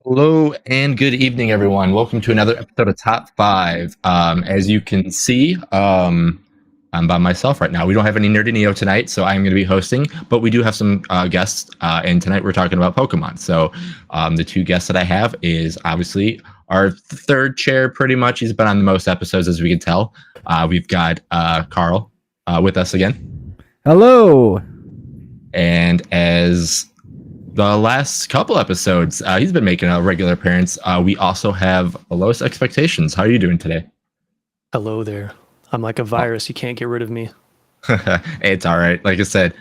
Hello and good evening, everyone. Welcome to another episode of Top Five. As you can see, I'm by myself right now. We don't have any Nerdy Neo tonight, so I'm going to be hosting, but we do have some guests, and tonight we're talking about Pokemon. So the two guests that I have is obviously our third chair, pretty much. He's been on the most episodes, as we can tell. We've got Carl with us again. Hello. And as the last couple episodes, he's been making a regular appearance. We also have the lowest expectations. How are you doing today? Hello there. I'm like a virus. You can't get rid of me. It's all right. Like I said,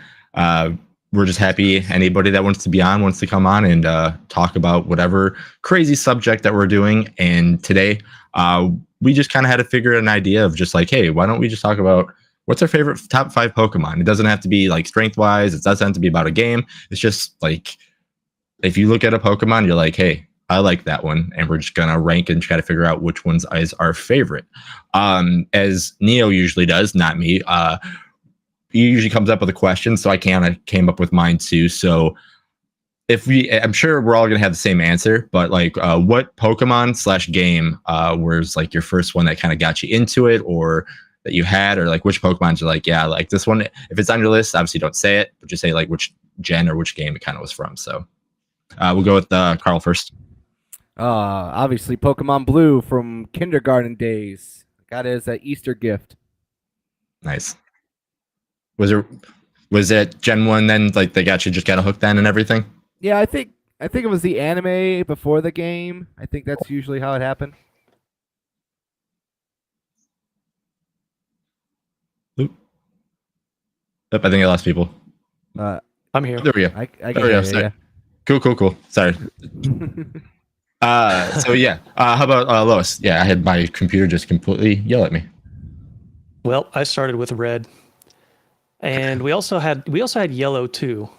we're just happy anybody that wants to be on wants to come on and talk about whatever crazy subject that we're doing. And today, we just kind of had to figure out an idea of just like, hey, why don't we just talk about what's our favorite top 5 Pokemon? It doesn't have to be like strength wise. It doesn't have to be about a game. It's just like, if you look at a Pokemon, you're like, hey, I like that one. And we're just going to rank and try to figure out which ones is our favorite. As Neo usually does, not me. He usually comes up with a question. So I kind of came up with mine too. So I'm sure we're all going to have the same answer, but like, what Pokemon / game was like your first one that kind of got you into it, or that you had, or like which Pokemon you're like, yeah, like this one. If it's on your list, obviously don't say it, but just say like which gen or which game it kind of was from. So we'll go with Carl first. Obviously Pokemon Blue from kindergarten days. Got it as an Easter gift. Nice. Was it Gen 1 then? Like they got you just got a hook then and everything? Yeah, I think it was the anime before the game. I think that's usually how it happened. Oop. I think I lost people. I'm here. There we go. I There can we go. hear you, yeah. Cool. Sorry. So yeah. How about Lois? Yeah, I had my computer just completely yell at me. Well, I started with red, and we also had yellow too.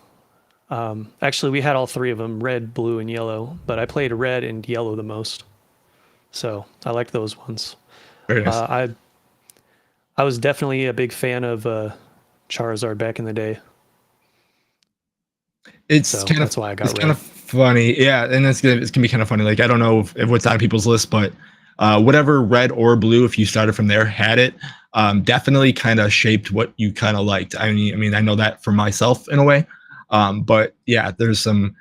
Actually, we had all three of them: red, blue, and yellow. But I played red and yellow the most, so I liked those ones. Very nice. I was definitely a big fan of Charizard back in the day. That's why I got red. Kind of funny, yeah, and it's gonna be kind of funny. Like I don't know if what's on people's list, but whatever red or blue, if you started from there, had it, definitely kind of shaped what you kind of liked. I mean, I know that for myself in a way, but yeah, there's some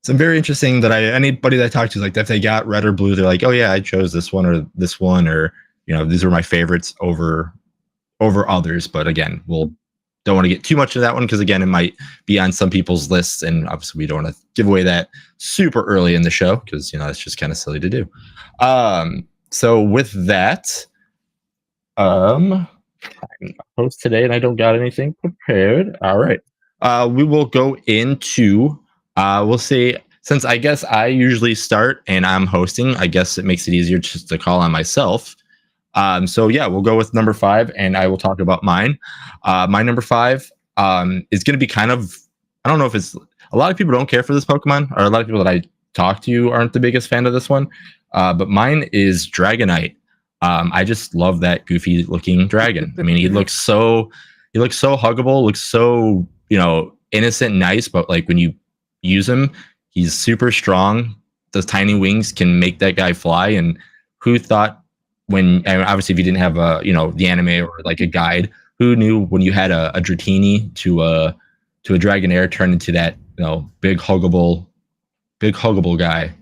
very interesting that anybody that I talk to is like if they got red or blue, they're like, oh yeah, I chose this one, or these were my favorites over others. But again, we'll don't want to get too much of that one because again, it might be on some people's lists, and obviously we don't want to give away that super early in the show because it's just kind of silly to do. So with that, I'm a host today and I don't got anything prepared. All right, we will go into we'll say, since I guess I usually start and I'm hosting, I guess it makes it easier just to call on myself. So yeah, we'll go with number 5, and I will talk about mine. My number 5 is going to be kind of, I don't know if it's, a lot of people don't care for this Pokemon, or a lot of people that I talk to aren't the biggest fan of this one. But mine is Dragonite. I just love that goofy looking dragon. I mean, he looks so huggable, looks so, innocent, nice, but like when you use him, he's super strong. Those tiny wings can make that guy fly. And who thought, obviously if you didn't have the anime or like a guide, who knew when you had a Dratini to a Dragonair turn into that big huggable guy.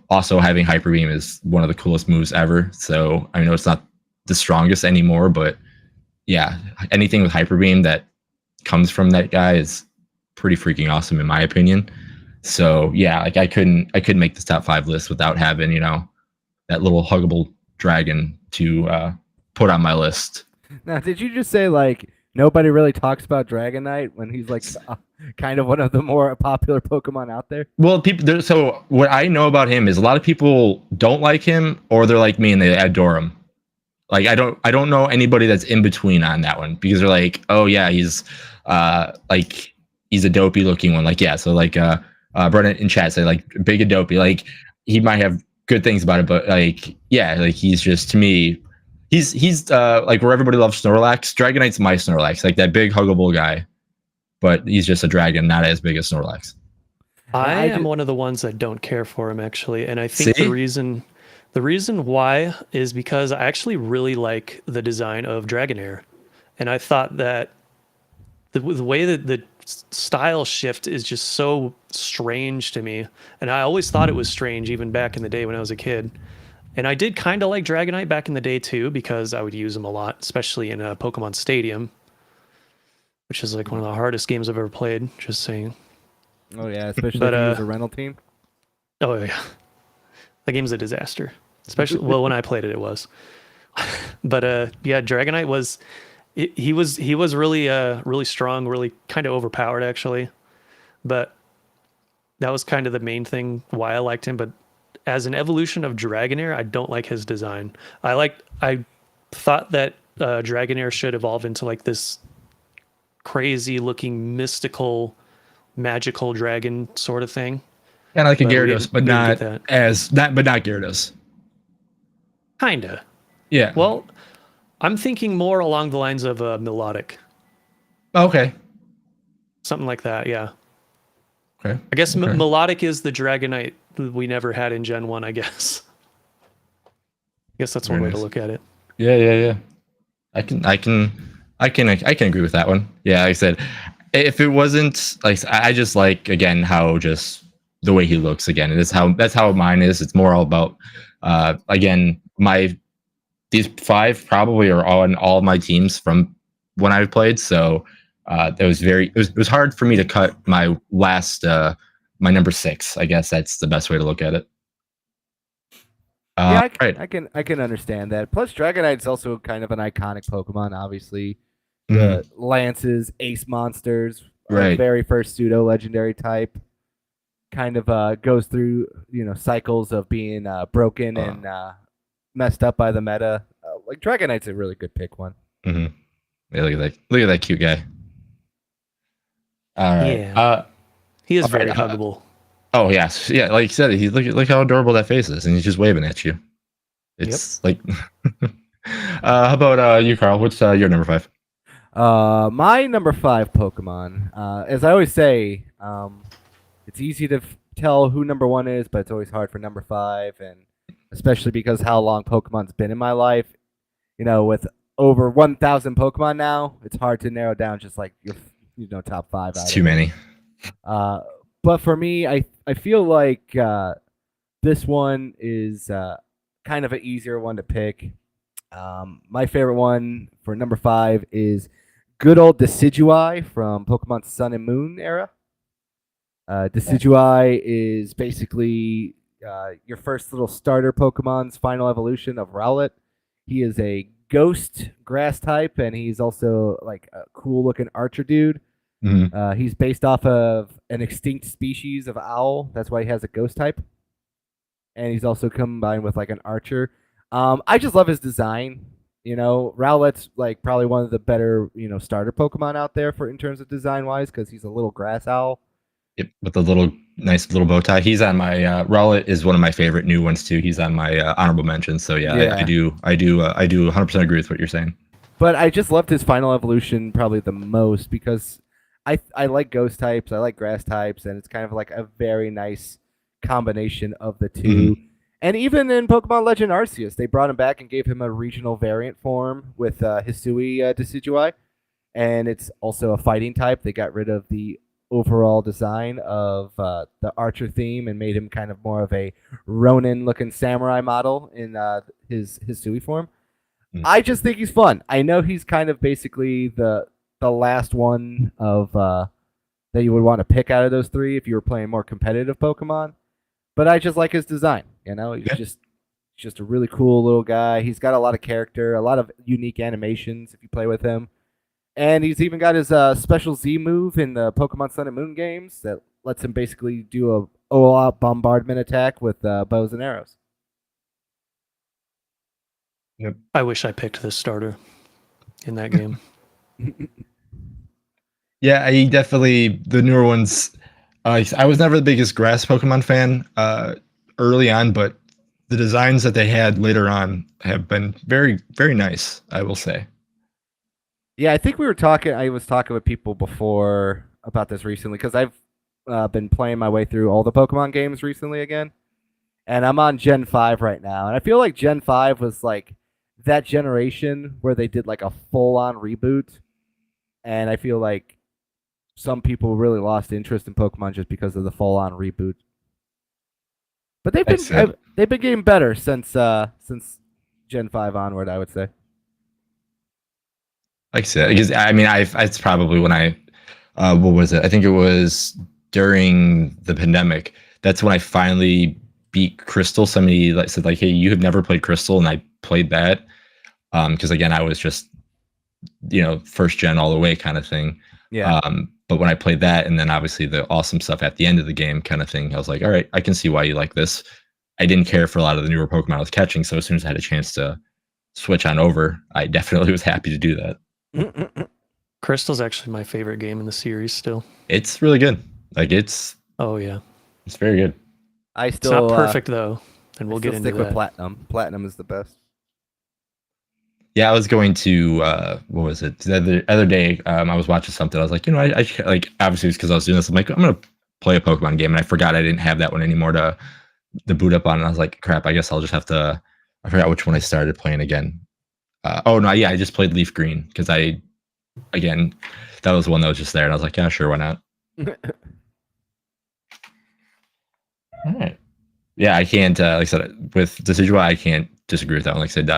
Also having Hyper Beam is one of the coolest moves ever. So I know it's not the strongest anymore, but yeah, anything with Hyper Beam that comes from that guy is pretty freaking awesome in my opinion. So yeah, like I couldn't make this top 5 list without having that little huggable dragon to put on my list. Now, did you just say like nobody really talks about Dragonite when he's like kind of one of the more popular Pokemon out there? Well, so what I know about him is a lot of people don't like him, or they're like me and they adore him. Like I don't know anybody that's in between on that one, because they're like, oh yeah, he's a dopey looking one. Like yeah, so like Brennan in chat said like big and dopey. Like he might have good things about it, but like yeah, like he's just, to me, he's like where everybody loves Snorlax. Dragonite's my Snorlax, like that big huggable guy, but he's just a dragon, not as big as Snorlax. I I am just, one of the ones that don't care for him actually, and I think See? the reason why is because I actually really like the design of Dragonair, and I thought that the way that the style shift is just so strange to me, and I always thought it was strange even back in the day when I was a kid. And I did kind of like Dragonite back in the day too because I would use them a lot, especially in Pokemon Stadium, which is like one of the hardest games I've ever played. Just saying. oh yeah, especially But if you use a rental team. oh yeah, the game's a disaster. Especially well when I played it, it was. But yeah, Dragonite was he was really really strong, really kind of overpowered actually. But that was kind of the main thing why I liked him. But as an evolution of Dragonair, I don't like his design. I thought that Dragonair should evolve into like this crazy looking mystical magical dragon sort of thing. Kind of like a But Gyarados, but we didn't not get that. but not Gyarados. Kinda. Yeah. Well, I'm thinking more along the lines of melodic, Okay. something like that. Yeah. Okay. I guess Okay. melodic is the Dragonite we never had in Gen 1, I guess. I guess that's Very one way to nice. look at it. Yeah. I can agree with that one. Yeah, like I said, if it wasn't like I just like again how just the way he looks again, and that's how mine is. It's more all about again my these five probably are on all of my teams from when I played. So it was hard for me to cut my last my number 6. I guess that's the best way to look at it. Yeah, Right. I can understand that. Plus, Dragonite's also kind of an iconic Pokemon. Obviously, Mhm. the Lances, Ace Monsters, our Right. very first pseudo legendary type, kind of goes through cycles of being broken and messed up by the meta. Like Dragonite's a really good pick one. Hmm. Yeah, look at that! Look at that cute guy. All right. Yeah. He is all very right, huggable. Oh yes, yeah. Like you said, he look how adorable that face is, and he's just waving at you. It's like. How about you, Carl? What's your number 5? My number 5 Pokemon, as I always say, it's easy to tell who number 1 is, but it's always hard for number 5, and especially because how long Pokemon's been in my life. With over 1,000 Pokemon now, it's hard to narrow down just like your top 5. It's too many. But for me, I feel like this one is kind of an easier one to pick. My favorite one for number 5 is good old Decidueye from Pokemon Sun and Moon era. Decidueye is basically your first little starter Pokemon's final evolution of Rowlet. He is a ghost grass type, and he's also like a cool looking archer dude. Mhm. He's based off of an extinct species of owl. That's why he has a ghost type. And he's also combined with like an archer. I just love his design. Rowlet's like probably one of the better, starter Pokemon out there in terms of design wise because he's a little grass owl. Yep, with the nice little bow tie. He's on my Rowlet is one of my favorite new ones too. He's on my honorable mentions. So yeah, Yeah. I do 100% agree with what you're saying. But I just loved his final evolution probably the most because I like ghost types, I like grass types, and it's kind of like a very nice combination of the two. And even in Pokemon Legend Arceus, they brought him back and gave him a regional variant form with Hisui Decidueye. And it's also a fighting type. They got rid of the overall design of the archer theme and made him kind of more of a Ronin-looking samurai model in his Hisui form. I just think he's fun. I know he's kind of basically the last one of that you would want to pick out of those 3 if you were playing more competitive Pokemon. But I just like his design. He's just a really cool little guy. He's got a lot of character, a lot of unique animations if you play with him. And he's even got his special Z move in the Pokemon Sun and Moon games that lets him basically do a all-out bombardment attack with bows and arrows. Yep. I wish I picked this starter in that game. Yeah, I definitely the newer ones. I was never the biggest grass Pokemon fan early on, but the designs that they had later on have been very, very nice, I will say. Yeah, I think I was talking with people before about this recently because I've been playing my way through all the Pokemon games recently again, and I'm on Gen 5 right now. And I feel like Gen 5 was like that generation where they did like a full on reboot. And I feel like some people really lost interest in Pokemon just because of the full on reboot. But they've been getting better since Gen 5 onward, I would say. Like I said, because I mean, it's probably when what was it? I think it was during the pandemic. That's when I finally beat Crystal. Somebody like said like, "Hey, you have never played Crystal," and I played that. Because again, I was just first gen all the way kind of thing. Yeah. But when I played that, and then obviously the awesome stuff at the end of the game kind of thing, I was like, all right, I can see why you like this. I didn't care for a lot of the newer Pokemon I was catching, so as soon as I had a chance to switch on over, I definitely was happy to do that. Crystal's actually my favorite game in the series still. It's really good. Like it's very good. It's not perfect though, and we'll get into stick that. with Platinum. Platinum is the best. Yeah, I was going to what was it? The other day, I was watching something. I was like, I like obviously it's because I was doing this. I'm like, I'm gonna play a Pokemon game, and I forgot I didn't have that one anymore to boot up on. And I was like, crap, I guess I'll just have to. I forgot which one I started playing again. Oh no, yeah, I just played Leaf Green because that was one that was just there, and I was like, yeah, sure, why not? All right. Yeah, I can't. Like I said, with Decidueye, I can't disagree with that one. Like I said,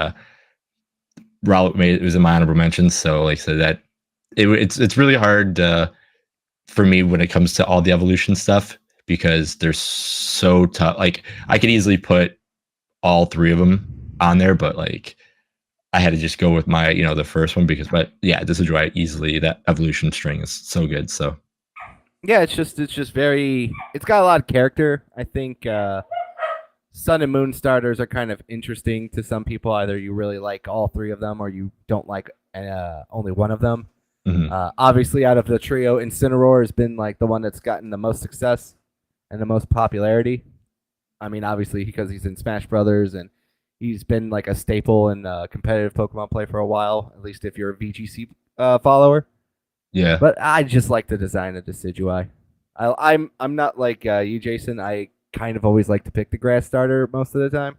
Rowlet it was in my honorable mentions, so like I said that it's really hard for me when it comes to all the evolution stuff because they're so tough. Like I could easily put all three of them on there, but like I had to just go with my the first one but yeah, Decidueye easily that evolution string is so good. So yeah, it's just very. It's got a lot of character. I think Sun and Moon starters are kind of interesting to some people. Either you really like all three of them, or you don't like only one of them. Mm-hmm. Obviously, out of the trio, Incineroar has been like the one that's gotten the most success and the most popularity. I mean, obviously because he's in Smash Brothers and he's been like a staple in competitive Pokemon play for a while. At least if you're a VGC follower. Yeah, but I just like the design of Decidueye. I'm not like you, Jason. I kind of always like to pick the grass starter most of the time.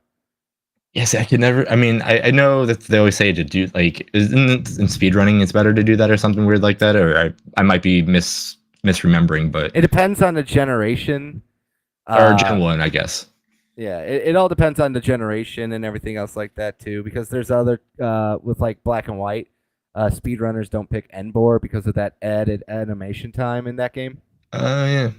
Yes, I can never. I mean, I know that they always say to do like in speedrunning, it's better to do that or something weird like that. Or I might be misremembering, but it depends on the generation. Or Gen 1, I guess. Yeah, it all depends on the generation and everything else like that too. Because there's other with like Black and White. Speedrunners don't pick Enbor because of that added animation time in that game. Yeah.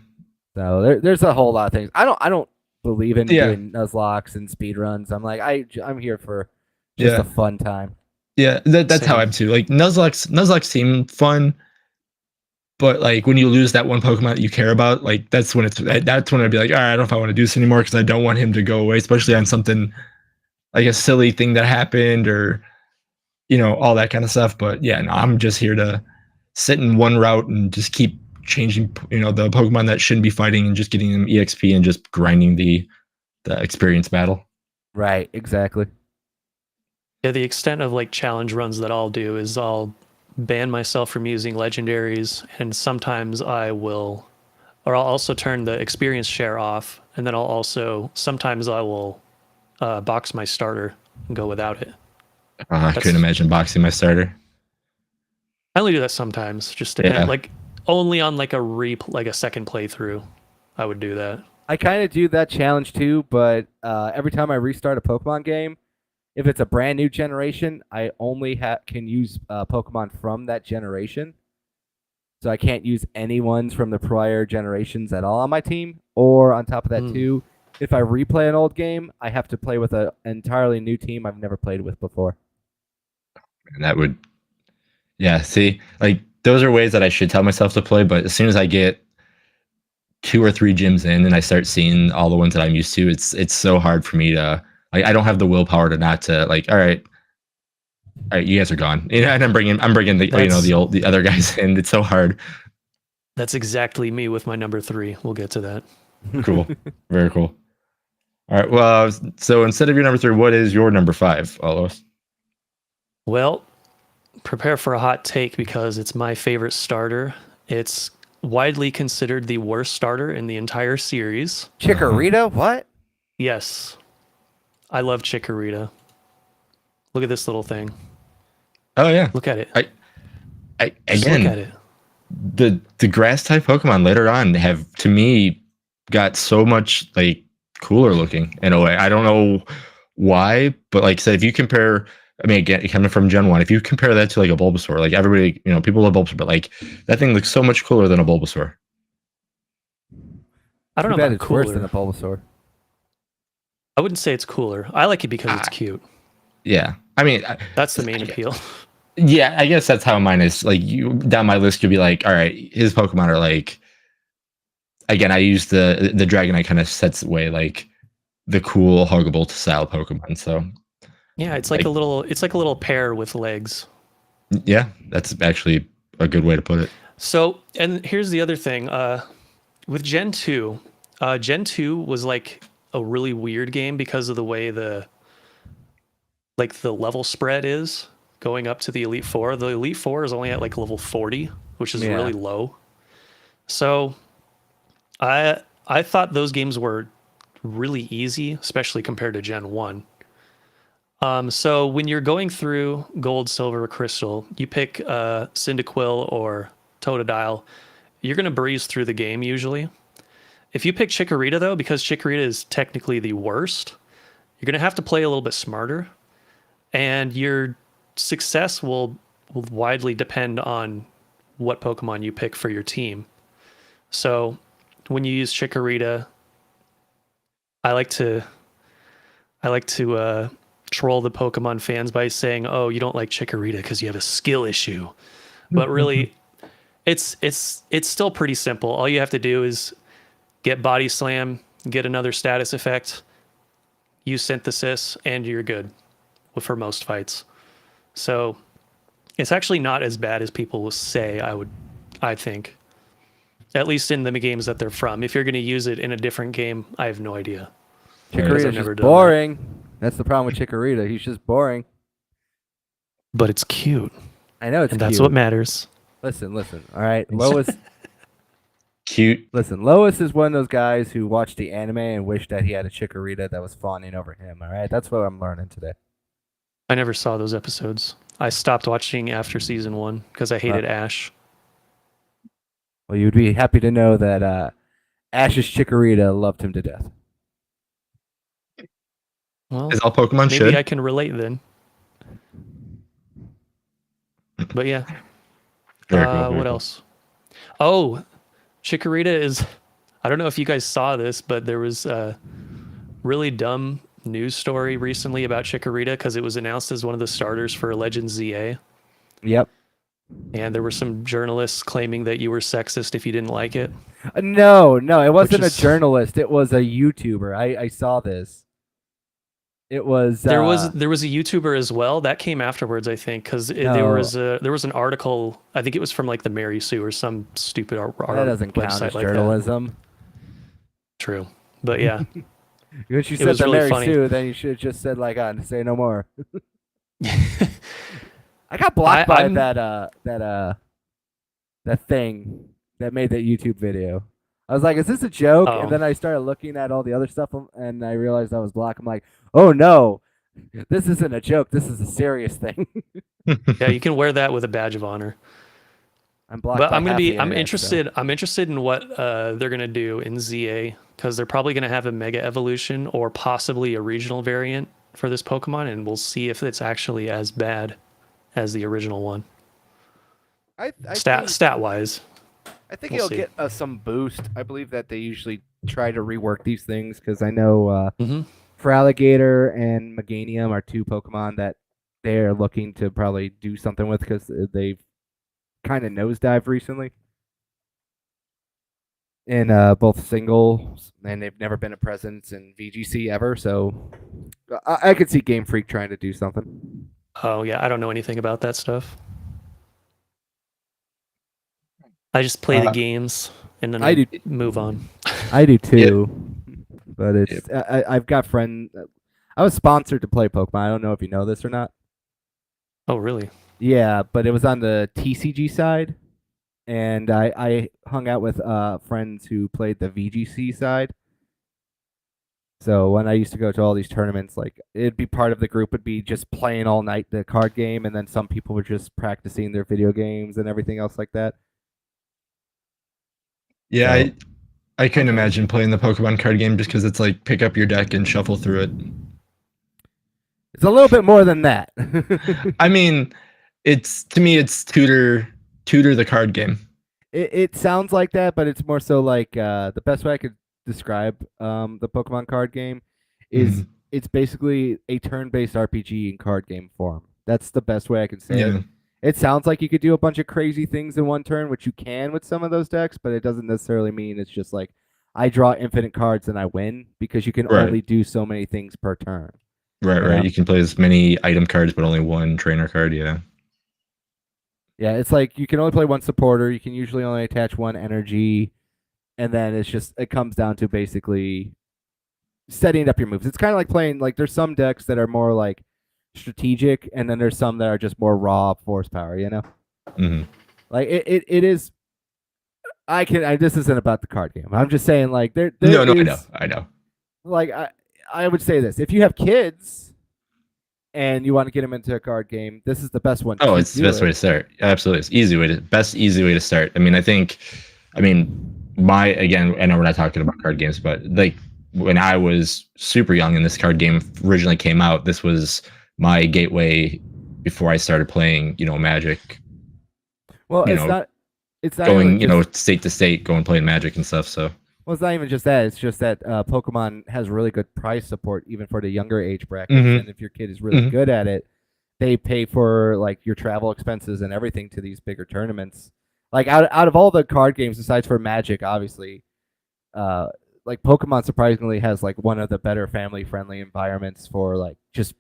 So there's a whole lot of things. I don't believe in doing Nuzlocks and speedruns. I'm like I'm here for just a fun time. Yeah, that's how I'm too. Like Nuzlocks seem fun, but like when you lose that one Pokemon that you care about, like that's when I'd be like, all right, I don't know if I want to do this anymore because I don't want him to go away, especially on something like a silly thing that happened or all that kind of stuff. But yeah, no, I'm just here to sit in one route and just keep changing, the Pokemon that shouldn't be fighting and just getting them EXP and just grinding the experience battle. Right, exactly. Yeah, the extent of like challenge runs that I'll do is I'll ban myself from using legendaries, and sometimes I'll also turn the experience share off, and then sometimes I will box my starter and go without it. I couldn't imagine boxing my starter. I only do that sometimes, just depend. Like only on like a second playthrough, I would do that. I kind of do that challenge too, but every time I restart a Pokemon game, if it's a brand new generation, I only can use Pokemon from that generation. So I can't use any ones from the prior generations at all on my team. Or on top of that too, if I replay an old game, I have to play with an entirely new team I've never played with before. And that would, see, like those are ways that I should tell myself to play. But as soon as I get 2 or 3 gyms in and I start seeing all the ones that I'm used to, it's so hard for me to like. I don't have the willpower to not to like. All right, you guys are gone. And I'm bringing the the other guys in. It's so hard. That's exactly me with my number 3. We'll get to that. Cool, very cool. All right. Well, so instead of your number 3, what is your number 5, Alos? Well, prepare for a hot take because it's my favorite starter. It's widely considered the worst starter in the entire series. Chikorita? What? Yes, I love Chikorita. Look at this little thing. Oh yeah. Look at it. Just look again, at it. the grass type Pokemon later on have, to me, got so much like cooler looking in a way. I don't know why, but like I said, if you compare, I mean, again, coming from Gen 1, if you compare that to like a Bulbasaur, like everybody, people love Bulbasaur, but like that thing looks so much cooler than a Bulbasaur. I don't Too know bad about it's cooler. worse than a Bulbasaur. I wouldn't say it's cooler. I like it because it's cute. Yeah. I mean, That's the main appeal. yeah, I guess that's how mine is. Like, you down my list could be like, all right, his Pokemon are like, again, I use the Dragonite kind of sets away like the cool huggable style Pokemon. So Yeah, it's like a little pear with legs. yeah, that's actually a good way to put it. So, and here's the other thing. With Gen 2, Gen 2 was like a really weird game because of the way the level spread is going up to the Elite Four. The Elite Four is only at like level 40, which is really low. So I thought those games were really easy, especially compared to Gen 1. So when you're going through Gold, Silver, Crystal, you pick Cyndaquil or Totodile, you're going to breeze through the game usually. If you pick Chikorita, though, because Chikorita is technically the worst, you're going to have to play a little bit smarter. And your success will widely depend on what Pokemon you pick for your team. So when you use Chikorita, I like to troll the Pokemon fans by saying, "Oh, you don't like Chikorita because you have a skill issue." But really, it's still pretty simple. All you have to do is get Body Slam, get another status effect, use Synthesis, and you're good for most fights. So it's actually not as bad as people will say. I think, at least in the games that they're from. If you're going to use it in a different game, I have no idea. Chikorita's just boring. That's the problem with Chikorita. He's just boring. But it's cute. I know it's and cute. That's what matters. Listen. All right, Lois. Cute. Listen, Lois is one of those guys who watched the anime and wished that he had a Chikorita that was fawning over him. All right, that's what I'm learning today. I never saw those episodes. I stopped watching after season 1 because I hated Ash. Well, you'd be happy to know that Ash's Chikorita loved him to death. Well, as all Pokemon maybe should. I can relate then. But yeah. What else? Oh, Chikorita is... I don't know if you guys saw this, but there was a really dumb news story recently about Chikorita because it was announced as one of the starters for Legends ZA. Yep. And there were some journalists claiming that you were sexist if you didn't like it. No, it wasn't a journalist. It was a YouTuber. I saw this. It was there was a YouTuber as well that came afterwards, I think, because there was an article. I think it was from like the Mary Sue or some stupid that doesn't count as journalism. That. True, but yeah. When you said the really Mary funny. Sue, then you should have just said like, "Say no more." I got blocked by that thing that made that YouTube video. I was like, "Is this a joke?" And then I started looking at all the other stuff, and I realized I was blocked. I'm like, "Oh no, this isn't a joke. This is a serious thing." Yeah, you can wear that with a badge of honor. I'm blocked. But I'm interested. So. I'm interested in what they're gonna do in ZA because they're probably gonna have a Mega Evolution or possibly a regional variant for this Pokemon, and we'll see if it's actually as bad as the original one. Stat wise. I think it'll get some boost. I believe that they usually try to rework these things because I know Feraligatr and Meganium are two Pokemon that they're looking to probably do something with because they've kind of nosedived recently in both singles, and they've never been a presence in VGC ever. So I could see Game Freak trying to do something. Oh yeah, I don't know anything about that stuff. I just play the games and then I move on. I do too, but it's I've got friends. I was sponsored to play Pokemon. I don't know if you know this or not. Oh really? Yeah, but it was on the TCG side. and I hung out with friends who played the VGC side. So when I used to go to all these tournaments, like it'd be part of the group would be just playing all night the card game, and then some people were just practicing their video games and everything else like that. Yeah, So I couldn't imagine playing the Pokemon card game just because it's like pick up your deck and shuffle through it. it's a little bit more than that. I mean, it's to me, it's tutor the card game. It sounds like that, but it's more so like the best way I could describe the Pokemon card game is Mhm. it's basically a turn-based RPG in card game form. That's the best way I can say it. Yeah, It sounds like you could do a bunch of crazy things in one turn, which you can with some of those decks, but it doesn't necessarily mean it's just like I draw infinite cards and I win because you can right, only do so many things per turn. right, You right. know? You can play as many item cards, but only one trainer card. Yeah. Yeah, it's like you can only play one supporter. You can usually only attach one energy, and then it comes down to basically setting up your moves. It's kind of like playing like there's some decks that are more like strategic, and then there's some that are just more raw force power. You know, Hmm. like it is. This isn't about the card game. I'm just saying like there No, no, is I know. like I would say this: if you have kids and you want to get them into a card game, this is the best one Oh, to it's the do best way it. to start. Absolutely, it's easy way to start. I mean, I mean, again, I know we're not talking about card games, but like when I was super young and this card game originally came out, this was my gateway before I started playing, Magic. Well, You know, it's not even going, just state to state, going playing Magic and stuff. So, well, it's not even just that. It's just that Pokemon has really good price support even for the younger age brackets. hmm And if your kid is really hmm good at it, they pay for like your travel expenses and everything to these bigger tournaments. Like out of all the card games, besides for Magic, obviously, uh, like Pokemon surprisingly has like one of the better family friendly environments for like just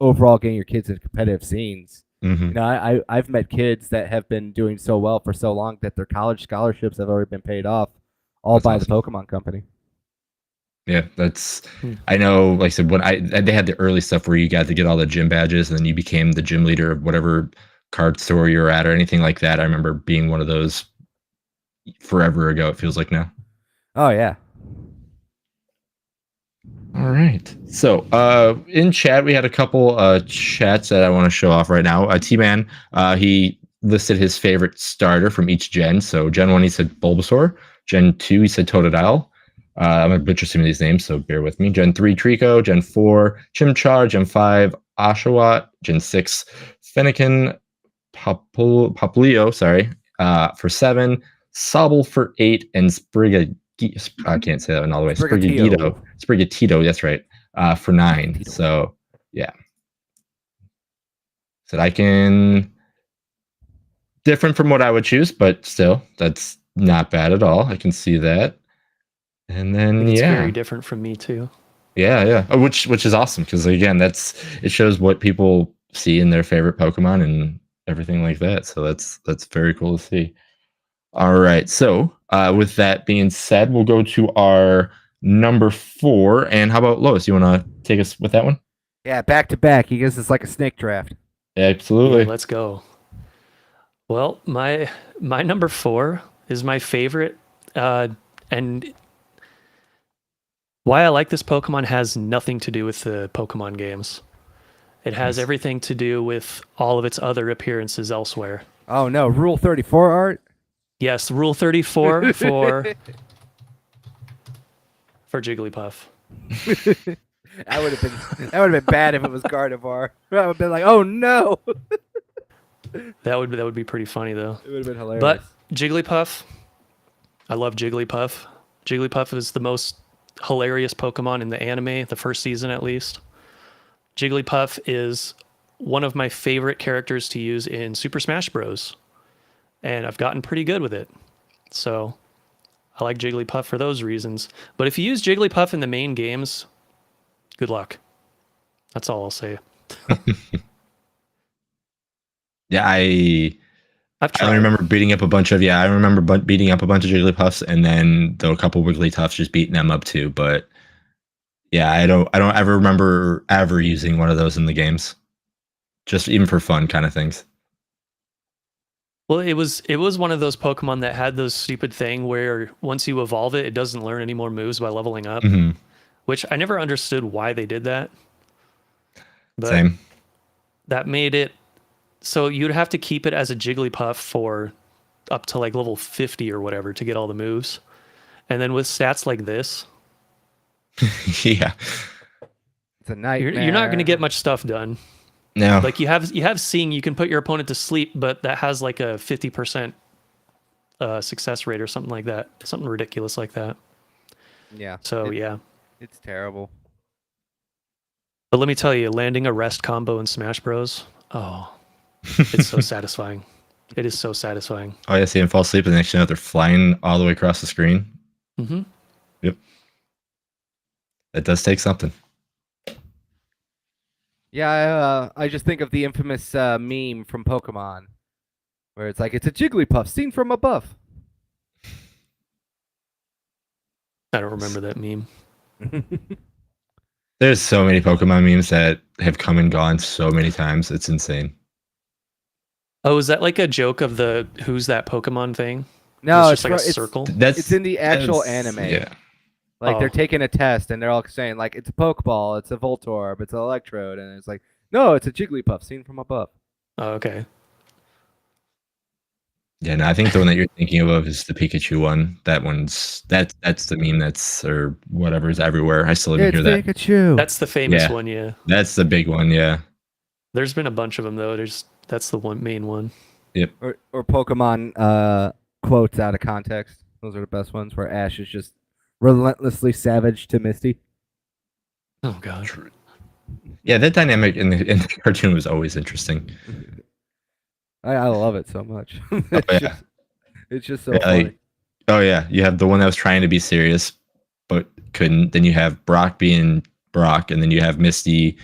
overall getting your kids in competitive scenes. hmm I've met kids that have been doing so well for so long that their college scholarships have already been paid off, all that's by the awesome. Pokemon company. Yeah, that's. Hmm. I know. Like I said, they had the early stuff where you got to get all the gym badges, and then you became the gym leader of whatever card store you're at or anything like that. I remember being one of those forever ago. It feels like now. Oh yeah. All right. So, in chat, we had a couple chats that I want to show off right now. T-Man, he listed his favorite starter from each gen. So, Gen 1, he said Bulbasaur. Gen 2, he said Totodile. I'm going to butcher some of these names, so bear with me. Gen 3, Trico. Gen 4, Chimchar. Gen 5, Oshawott. Gen 6, Fennekin. Poplio, sorry, for 7. Sobble for 8. And I can't say that one all the way. Sprigatito. Sprigatito, that's right. For 9. Sprigatito. So yeah. So I can different from what I would choose, but still, that's not bad at all. I can see that. And I then think it's yeah. very different from me too. Yeah. Which is awesome because again, it shows what people see in their favorite Pokemon and everything like that. So that's very cool to see. All right. So with that being said, we'll go to our number 4. And how about Lois? You want to take us with that one? Yeah, back to back. He guess it's like a snake draft. Absolutely. Yeah, let's go. Well, my number 4 is my favorite, and why I like this Pokemon has nothing to do with the Pokemon games. It has Nice. everything to do with all of its other appearances elsewhere. Oh no, Rule 34 art. Yes, Rule 34 for Jigglypuff. That would have been bad if it was Gardevoir. I would have been like, oh no. That would be pretty funny though. It would have been hilarious. But Jigglypuff, I love Jigglypuff. Jigglypuff is the most hilarious Pokemon in the anime, the first season at least. Jigglypuff is one of my favorite characters to use in Super Smash Bros. And I've gotten pretty good with it. So I like Jigglypuff for those reasons. But if you use Jigglypuff in the main games, good luck. That's all I'll say. Yeah, I've I tried. remember beating up a bunch of beating up a bunch of Jigglypuffs and then a couple Wigglytuffs just beating them up too. But yeah, I don't ever remember ever using one of those in the games, just even for fun kind of things. Well, it was one of those Pokemon that had those stupid thing where once you evolve it, it doesn't learn any more moves by leveling up, Hmm. which I never understood why they did that. But Same. that made it so you'd have to keep it as a Jigglypuff for up to like level 50 or whatever to get all the moves. And then with stats like this, Yeah. It's a you're not going to get nightmare. much stuff done. No. Like you have seeing, you can put your opponent to sleep, but that has like a 50% success rate or something like that, something ridiculous like that. Yeah. So yeah, It's terrible. but let me tell you, landing a rest combo in Smash Bros. Oh, it's so satisfying. It is so satisfying. Oh, yeah, see them fall asleep, and the next you know they're flying all the way across the screen. Hmm. Yep. That does take something. Yeah, I just think of the infamous meme from Pokemon, where it's like it's a Jigglypuff seen from above. I don't remember that meme. There's so many Pokemon memes that have come and gone so many times. It's insane. Oh, is that like a joke of the who's that Pokemon thing? No, It's just like a it's circle. it's in the actual anime. Yeah. Like they're Oh. taking a test and they're all saying like it's a Pokeball, it's a Voltorb, it's an Electrode, and it's like no, it's a Jigglypuff seen from above. Oh, okay. Yeah, no, I think the one that you're thinking of is the Pikachu one. That's the meme that's or whatever is everywhere. I still even It's hear that. Pikachu. That's the famous Yeah. one, yeah. That's the big one, yeah. There's been a bunch of them though. That's the one main one. or Pokemon quotes out of context. Those are the best ones where Ash is just relentlessly savage to Misty. Oh god. True. Yeah, that dynamic in the cartoon was always interesting. I love it so much. Yeah. It's just so Yeah, funny. like, oh yeah, you have the one that was trying to be serious but couldn't. Then you have Brock being Brock, and then you have Misty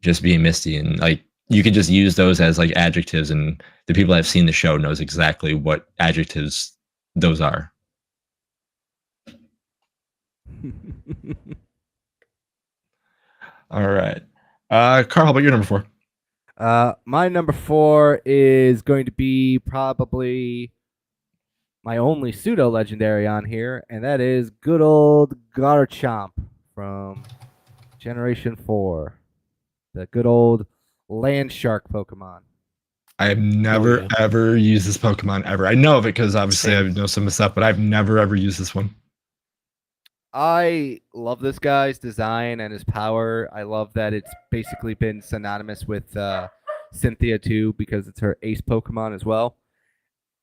just being Misty, and like you can just use those as like adjectives, and the people that have seen the show knows exactly what adjectives those are. All right, Carl, how about your number 4? My number 4 is going to be probably my only pseudo legendary on here, and that is good old Garchomp from Generation 4. The good old land shark Pokemon. I have never yeah. ever used this Pokemon ever. I know of it because obviously Same. I know some of the stuff, but I've never ever used this one. I love this guy's design and his power. I love that it's basically been synonymous with Cynthia too, because it's her ace Pokemon as well.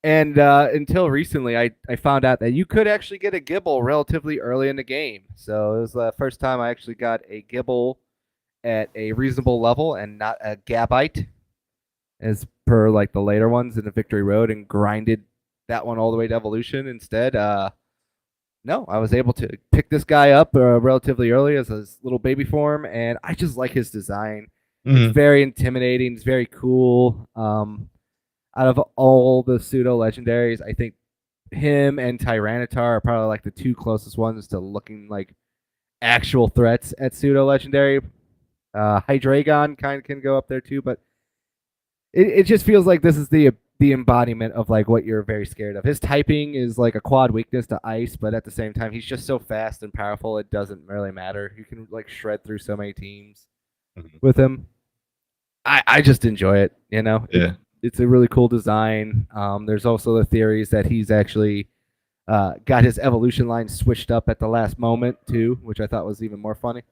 And until recently, I found out that you could actually get a Gibble relatively early in the game. So it was the first time I actually got a Gibble at a reasonable level and not a Gabite, as per like the later ones in the Victory Road, and grinded that one all the way to evolution instead. No, I was able to pick this guy up relatively early as a little baby form, and I just like his design. Mhm. It's very intimidating. It's very cool. Out of all the pseudo legendaries, I think him and Tyranitar are probably like the two closest ones to looking like actual threats at pseudo legendary. Hydreigon kind of can go up there too, but it just feels like this is the embodiment of like what you're very scared of. His typing is like a quad weakness to ice, but at the same time, he's just so fast and powerful. It doesn't really matter. You can like shred through so many teams with him. I just enjoy it. You know, Yeah. it's a really cool design. There's also the theories that he's actually got his evolution line switched up at the last moment too, which I thought was even more funny.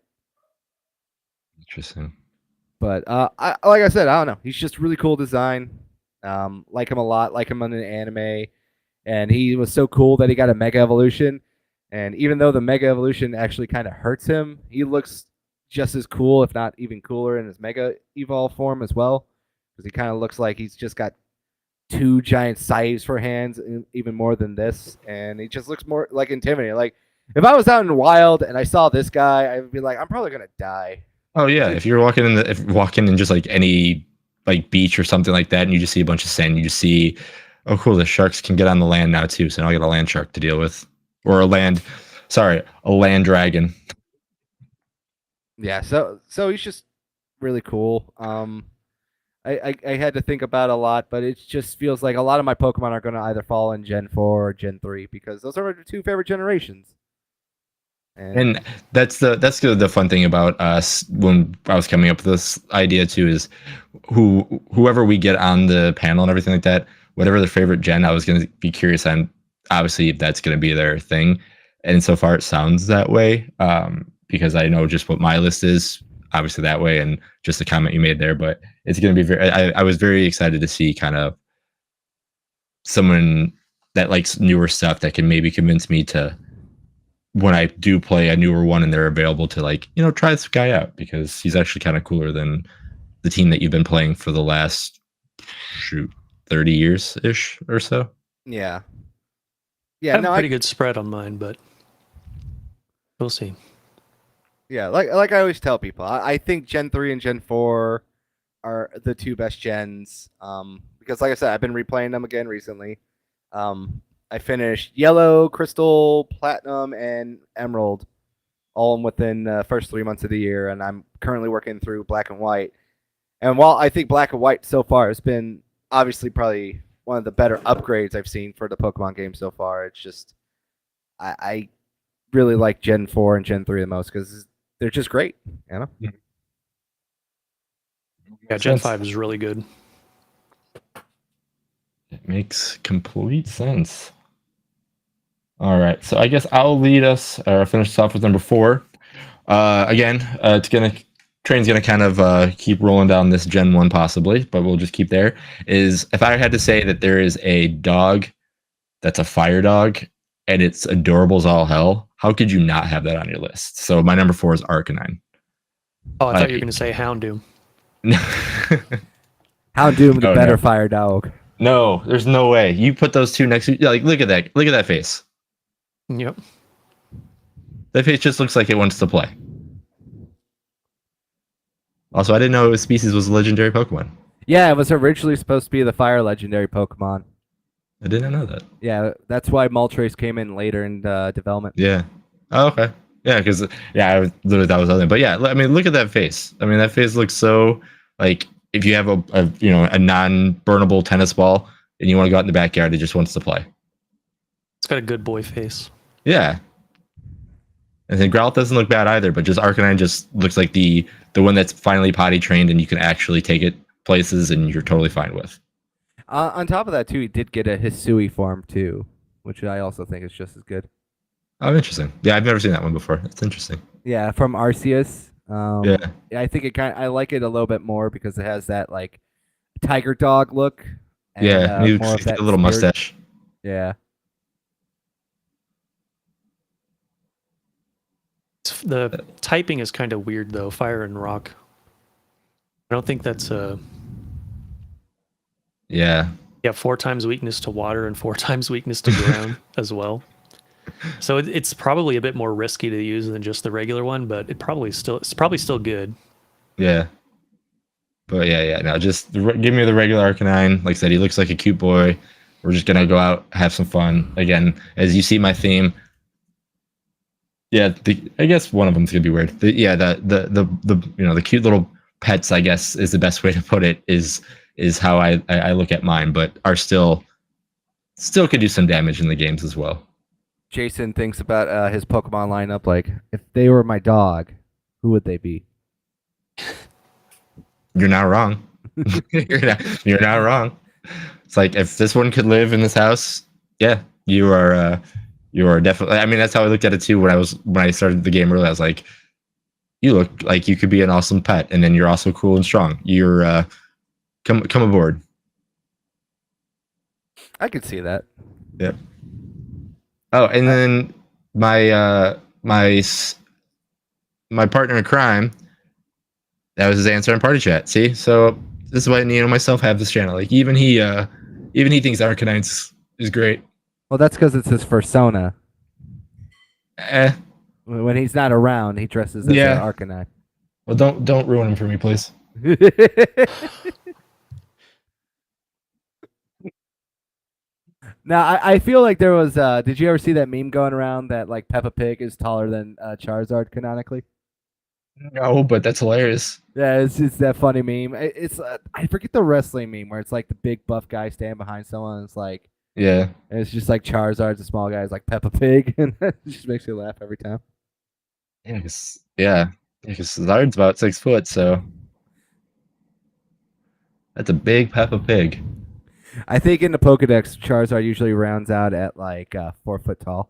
Interesting. But like I said, I don't know. He's just really cool design. Like him a lot. Like him on an anime, and he was so cool that he got a Mega Evolution. And even though the Mega Evolution actually kind of hurts him, he looks just as cool, if not even cooler, in his Mega Evolve form as well. Because he kind of looks like he's just got two giant scythes for hands, even more than this, and he just looks more like intimidating. Like if I was out in the wild and I saw this guy, I would be like, I'm probably gonna die. Oh yeah, if you're walking in just like any like beach or something like that, and you just see a bunch of sand, you just see, oh cool, the sharks can get on the land now too. So now I got a land shark to deal with, or a land dragon. Yeah, so he's just really cool. I had to think about a lot, but it just feels like a lot of my Pokemon are going to either fall in Gen 4 or Gen 3 because those are my two favorite generations. And that's the fun thing about us when I was coming up with this idea too is whoever we get on the panel and everything like that, whatever their favorite gen, I was going to be curious on obviously if that's going to be their thing. And so far it sounds that way because I know just what my list is obviously that way and just the comment you made there. But it's going to be very. I was very excited to see kind of someone that likes newer stuff that can maybe convince me to when I do play a newer one and they're available to like, try this guy out because he's actually kind of cooler than the team that you've been playing for the last 30 years ish or so. Yeah. I have a pretty good spread on mine, but we'll see. Yeah, like I always tell people, I think Gen 3 and Gen 4 are the two best gens. Because like I said, I've been replaying them again recently. I finished Yellow, Crystal, Platinum, and Emerald, all within the first 3 months of the year, and I'm currently working through Black and White. And while I think Black and White so far has been obviously probably one of the better upgrades I've seen for the Pokemon game so far, it's just I really like Gen 4 and Gen 3 the most because they're just great, you know? Yeah, Gen 5 is really good. It makes complete sense. All right, so I guess I'll lead us or finish off with number 4. Again, train's gonna kind of keep rolling down this Gen 1 possibly, but we'll just keep there. Is if I had to say that there is a dog that's a fire dog and it's adorable as all hell, how could you not have that on your list? So my number 4 is Arcanine. Oh, I thought you were going to say Houndoom. Houndoom, the better fire dog. No, there's no way. You put those two next to like look at that. Look at that face. Yep. That face just looks like it wants to play. Also, I didn't know its species was a legendary Pokemon. Yeah, it was originally supposed to be the fire legendary Pokemon. I didn't know that. Yeah, that's why Moltres came in later in development. Yeah. Oh, okay. Yeah, because I literally thought it was other. But yeah, I mean, look at that face. I mean, that face looks so like if you have a non-burnable tennis ball and you want to go out in the backyard, it just wants to play. It's got a good boy face. Yeah. And then Growlithe doesn't look bad either, but just Arcanine just looks like the one that's finally potty trained and you can actually take it places and you're totally fine with. On top of that, too, he did get a Hisui form, too, which I also think is just as good. Oh, interesting. Yeah, I've never seen that one before. That's interesting. Yeah, from Arceus. Yeah, I think I like it a little bit more because it has that like tiger dog look. And, more of that a little mustache. Yeah. The typing is kind of weird though. Fire and rock. I don't think that's a. Yeah. 4 times weakness to water and 4 times weakness to ground as well. So it's probably a bit more risky to use than just the regular one, but it's probably still good. Yeah. But yeah. No, just give me the regular Arcanine. Like I said, he looks like a cute boy. We're just gonna go out, have some fun. Again, as you see my theme. Yeah, I guess one of them's gonna be weird. The cute little pets, I guess, is the best way to put it. Is how I look at mine, but are still could do some damage in the games as well. Jason thinks about his Pokemon lineup like, if they were my dog, who would they be? You're not wrong. You're not wrong. It's like if this one could live in this house, yeah, you are definitely. I mean, that's how I looked at it too when I started the game. Really, I was like, you look like you could be an awesome pet, and then you're also cool and strong. You're come aboard. I could see that. Yep. Oh, and then my partner in crime, that was his answer in party chat. See, so this is why Neo and myself have this channel. Like even he thinks Arcanine is great. Well, that's because it's his persona. When he's not around, he dresses as an Arcanine. Well, don't ruin him for me, please. Now, I feel like there was. Did you ever see that meme going around that like Peppa Pig is taller than Charizard canonically? No, but that's hilarious. Yeah, it's that funny meme. It's I forget the wrestling meme where it's like the big buff guy standing behind someone. And it's like Yeah. and it's just like Charizard's a small guy. It's like Peppa Pig, and it just makes me laugh every time. Yeah. Yeah. Because Zard's about 6 foot, so that's a big Peppa Pig. I think in the Pokedex, Charizard usually rounds out at like 4 foot tall.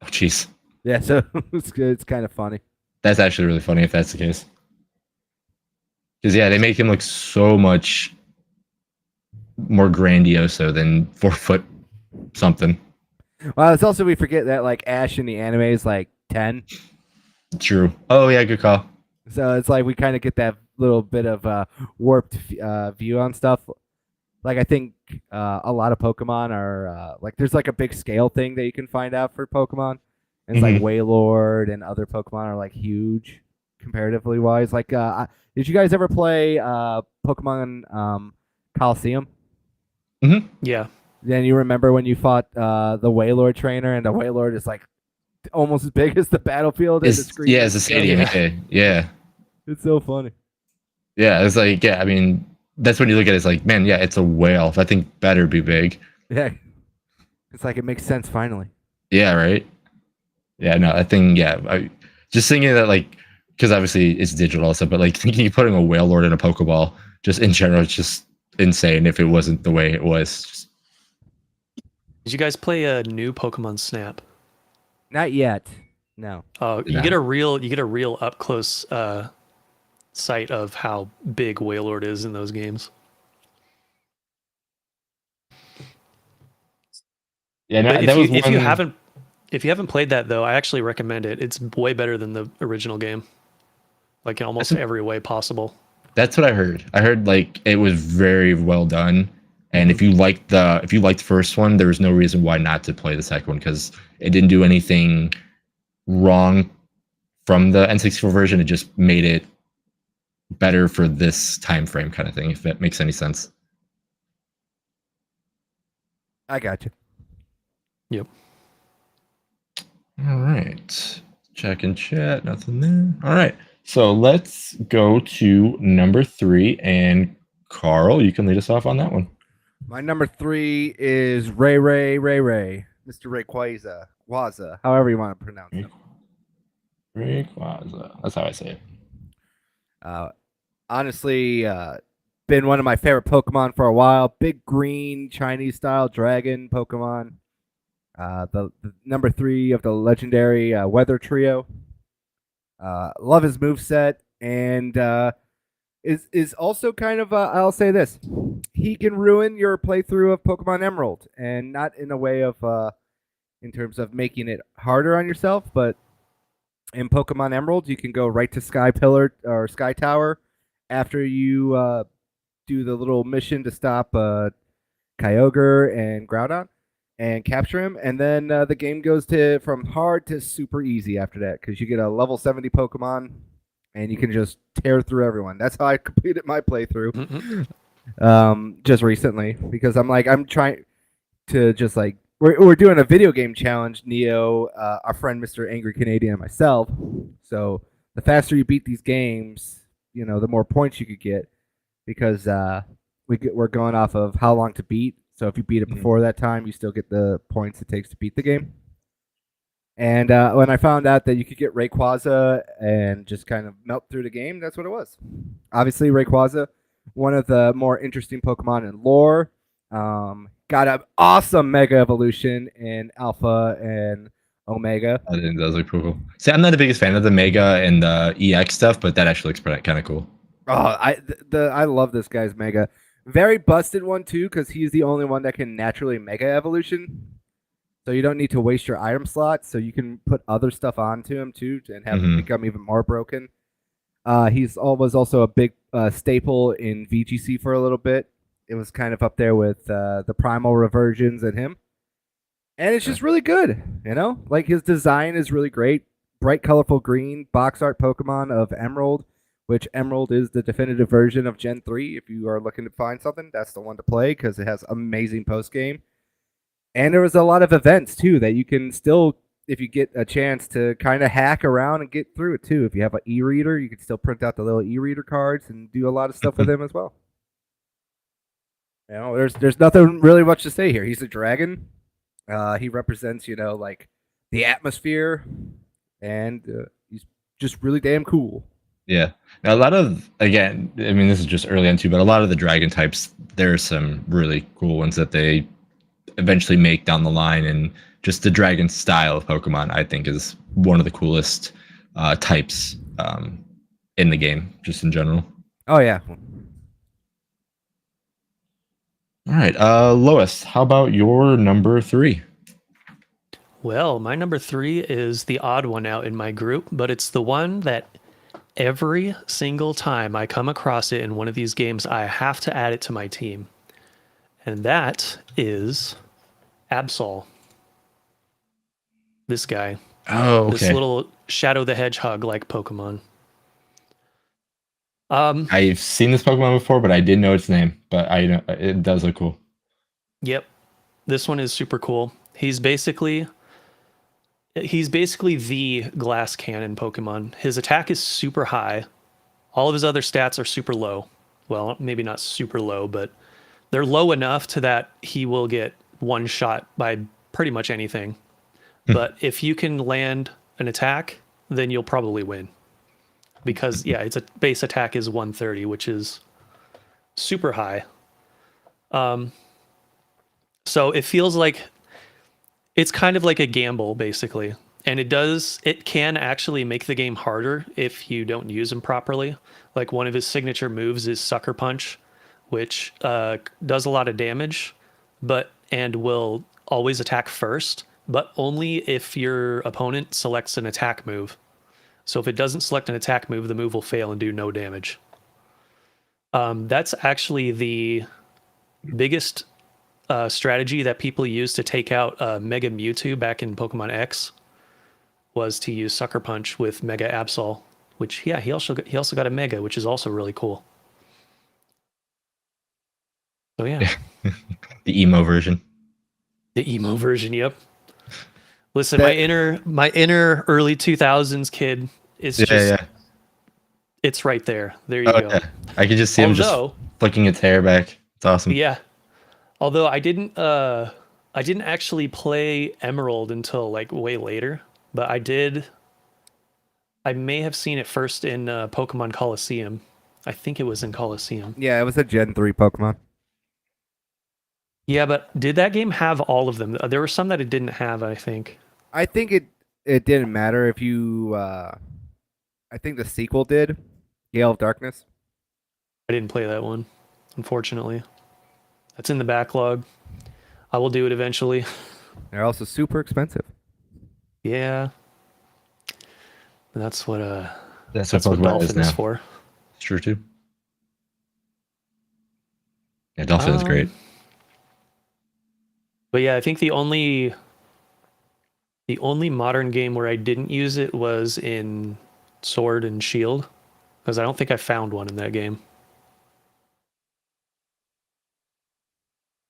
Oh, jeez. Yeah, so it's good. It's kind of funny. That's actually really funny if that's the case. Because yeah, they make him look so much more grandioso than 4 foot something. Well, it's also we forget that like Ash in the anime is like 10, True. Oh yeah, good call. so it's like we kind of get that little bit of warped view on stuff. Like I think a lot of Pokemon are like there's like a big scale thing that you can find out for Pokemon. And it's like Mhm. Wailord and other Pokemon are like huge comparatively wise. Like, did you guys ever play Pokemon Coliseum? Yeah. Then you remember when you fought the Wailord trainer, and the Wailord is like almost as big as the battlefield and the screen. Yeah, it's a stadium. Yeah. Yeah. It's so funny. Yeah, it's like, yeah, I mean, that's when you look at it, it's like, man, yeah, it's a whale. That thing better be big. Yeah, it's like it makes sense finally. Yeah, right? Yeah, no, that thing, yeah. Just thinking that, like, because obviously it's digital also, but like thinking you putting a whale lord in a Pokeball, just in general, it's just insane if it wasn't the way it was. Just, Did you guys play a new Pokemon Snap? Not yet. No. You No. get a real up close sight of how big Wailord is in those games. yeah, But that was if one. you haven't played that though, I actually recommend it. It's way better than the original game, like in almost every way possible. That's what I heard. I heard like it was very well done. And if you liked the first one, there was no reason why not to play the second one because it didn't do anything wrong from the N64 version. It just made it better for this time frame kind of thing, if that makes any sense. I got you. Yep. All right. Check and chat. Nothing there. All right. So let's go to number 3. And Carl, you can lead us off on that one. My number 3 is Ray, Mr. Rayquaza, however you want to pronounce it. Rayquaza. That's how I say it. Honestly, been one of my favorite Pokemon for a while. Big green Chinese style dragon Pokemon. The number 3 of the legendary Weather Trio. Love his moveset, and is also kind of I'll say this. He can ruin your playthrough of Pokemon Emerald, and not in a way of in terms of making it harder on yourself, but in Pokemon Emerald, you can go right to Sky Pillar or Sky Tower after you do the little mission to stop Kyogre and Groudon and capture him, and then the game goes to from hard to super easy after that because you get a level 70 Pokemon and you can just tear through everyone. That's how I completed my playthrough just recently because I'm trying to just like we're doing a video game challenge, Neo, our friend Mr. Angry Canadian, and myself. So the faster you beat these games, the more points you could get because we're going off of how long to beat. So if you beat it before that time, you still get the points it takes to beat the game. And when I found out that you could get Rayquaza and just kind of melt through the game, that's what it was. Obviously, Rayquaza, one of the more interesting Pokemon in lore. Got an awesome Mega Evolution in Alpha and Omega. I think that was like cool. See, I'm not the biggest fan of the Mega and the EX stuff, but that actually looks kind of cool. Oh, I love this guy's Mega. Very busted one too, because he's the only one that can naturally Mega Evolution. So you don't need to waste your item slot. So you can put other stuff onto him too, and have him become even more broken. Was also a big staple in VGC for a little bit. It was kind of up there with the Primal Reversions and him. And it's just really good, Like his design is really great. Bright, colorful green box art Pokemon of Emerald, which Emerald is the definitive version of Gen 3. If you are looking to find something, that's the one to play because it has amazing post game. And there was a lot of events too that you can still if you get a chance to kind of hack around and get through it too. If you have an e-reader, you can still print out the little e-reader cards and do a lot of stuff with them as well. You know, there's nothing really much to say here. He's a dragon. He represents, like the atmosphere, and he's just really damn cool. Yeah. Now, a lot of, again, I mean, this is just early on too, but a lot of the dragon types, there are some really cool ones that they eventually make down the line. And just the dragon style of Pokemon, I think, is one of the coolest types in the game, just in general. Oh, yeah. All right. Lois, how about your number 3? Well, my number 3 is the odd one out in my group, but it's the one that every single time I come across it in one of these games, I have to add it to my team. And that is Absol. This guy. Oh, okay. This little Shadow the Hedgehog-like Pokemon. I've seen this Pokemon before, but I didn't know its name. But I know it does look cool. Yep. This one is super cool. He's basically the glass cannon Pokemon. His attack is super high. All of his other stats are super low. Well, maybe not super low, but they're low enough to that he will get one shot by pretty much anything. But if you can land an attack, then you'll probably win. Because, yeah, its base attack is 130, which is super high. So it feels like it's kind of like a gamble, basically. And it can actually make the game harder if you don't use him properly. Like one of his signature moves is Sucker Punch, which does a lot of damage, and will always attack first, but only if your opponent selects an attack move. So if it doesn't select an attack move, the move will fail and do no damage. That's actually the biggest strategy that people used to take out Mega Mewtwo back in Pokemon X, was to use Sucker Punch with Mega Absol, which, yeah, he also got a Mega, which is also really cool. So yeah. The emo version. The emo version, yep. Listen, my inner early 2000s kid is it's right there. There you go. Yeah. I can just see him just flicking its hair back. It's awesome. Yeah. Although I didn't actually play Emerald until like way later, but I may have seen it first in Pokemon Coliseum. I think it was in Coliseum. Yeah, it was a Gen 3 Pokemon. Yeah, but did that game have all of them? There were some that it didn't have, I think. I think it didn't matter if you... I think the sequel did. Gale of Darkness. I didn't play that one, unfortunately. That's in the backlog. I will do it eventually. They're also super expensive. Yeah. And that's what that's what Dolphin is for. It's true too. Yeah, Dolphin is great. But yeah, I think the only modern game where I didn't use it was in Sword and Shield, because I don't think I found one in that game.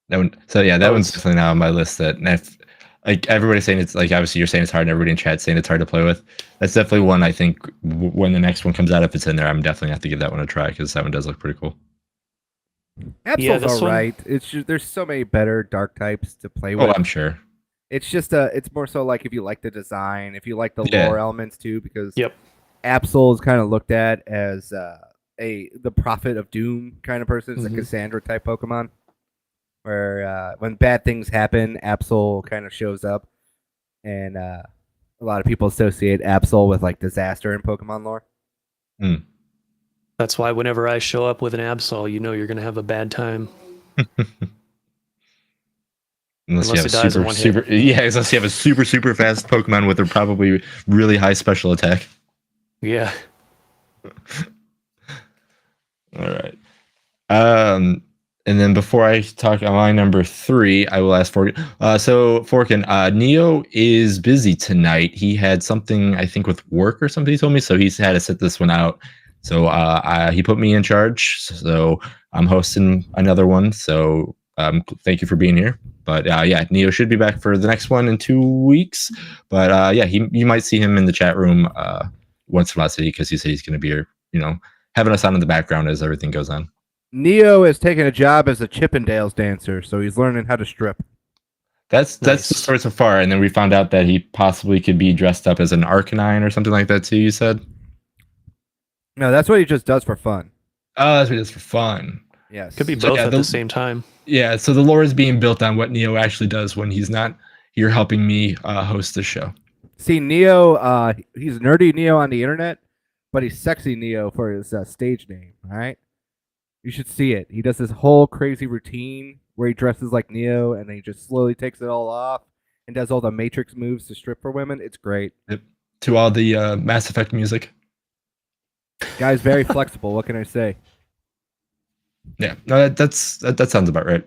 That one, so yeah, that one's definitely now on my list. That if, like everybody's saying it's like, obviously you're saying it's hard, and everybody in chat saying it's hard to play with. That's definitely one I think when the next one comes out, if it's in there, I'm definitely have to give that one a try, because that one does look pretty cool. Absol's alright. It's just, there's so many better dark types to play with. Oh, I'm sure. It's just it's more so like if you like the design, if you like the lore elements too, because Absol is kind of looked at as the Prophet of Doom kind of person. It's a Cassandra type Pokemon, where when bad things happen, Absol kind of shows up, and a lot of people associate Absol with like disaster in Pokemon lore. That's why whenever I show up with an Absol, you know you're going to have a bad time. Unless you have unless you have a super fast Pokemon with a probably really high special attack. Yeah. All right. And then before I talk on my number 3, I will ask Forkin. So Forkin, Neo is busy tonight. He had something, I think, with work or something, he told me, so he's had to sit this one out. So he put me in charge. So I'm hosting another one. So Thank you for being here. But yeah, Neo should be back for the next one in 2 weeks. But yeah, you might see him in the chat room once in a while because he said he's going to be here, having us on in the background as everything goes on. Neo is taking a job as a Chippendales dancer, so he's learning how to strip. That's the story so far, and then we found out that he possibly could be dressed up as an Arcanine or something like that too. You said? No, that's what he just does for fun. Oh, that's what he does for fun. Yes, could be both at the same time. Yeah, so the lore is being built on what Neo actually does when he's not here helping me host the show. See, Neo, he's nerdy Neo on the internet, but he's sexy Neo for his stage name. All right, you should see it. He does this whole crazy routine where he dresses like Neo and then he just slowly takes it all off and does all the Matrix moves to strip for women. It's great. Yep. To all the Mass Effect music. Guy's very flexible. What can I say? Yeah, no, that sounds about right.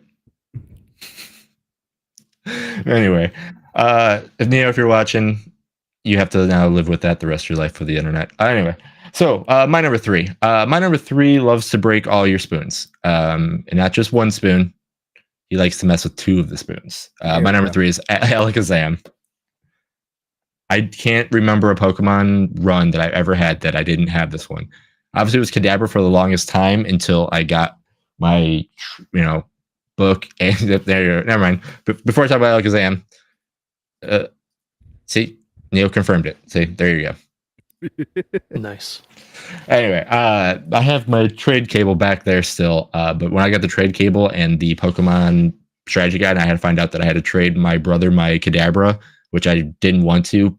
Anyway, if you're watching, you have to now live with that the rest of your life for the internet. Anyway, so my number three. My number three loves to break all your spoons, and not just one spoon. He likes to mess with two of the spoons. My number three is Alakazam. I can't remember a Pokemon run that I ever had that I didn't have this one. Obviously, it was Kadabra for the longest time until I got my, book. And there, never mind. But before I talk about Alakazam, see, Neil confirmed it. See, there you go. Nice. Anyway, I have my trade cable back there still. But when I got the trade cable and the Pokemon strategy guide, I had to find out that I had to trade my brother my Kadabra, which I didn't want to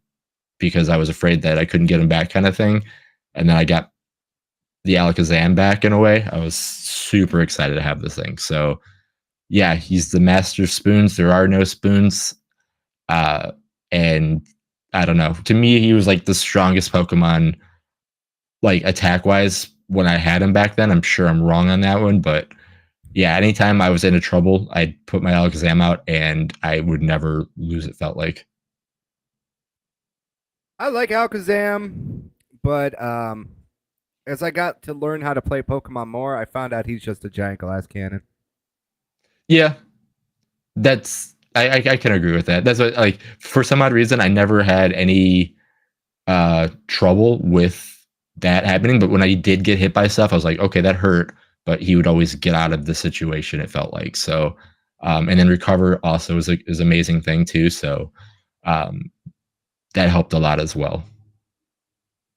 because I was afraid that I couldn't get him back, kind of thing. And then I got the Alakazam back in a way. I was super excited to have this thing. So yeah, he's the master of spoons. There are no spoons. And I don't know. To me, he was like the strongest Pokemon, like attack wise, when I had him back then. I'm sure I'm wrong on that one, but yeah, anytime I was in trouble, I'd put my Alakazam out and I would never lose, it felt like. I like Alakazam, but as I got to learn how to play Pokemon more, I found out he's just a giant glass cannon. Yeah, that's I can agree with that. That's what, like, for some odd reason I never had any trouble with that happening, but when I did get hit by stuff, I was like, okay, that hurt, but he would always get out of the situation, it felt like. So and then recover also is amazing thing too, so that helped a lot as well.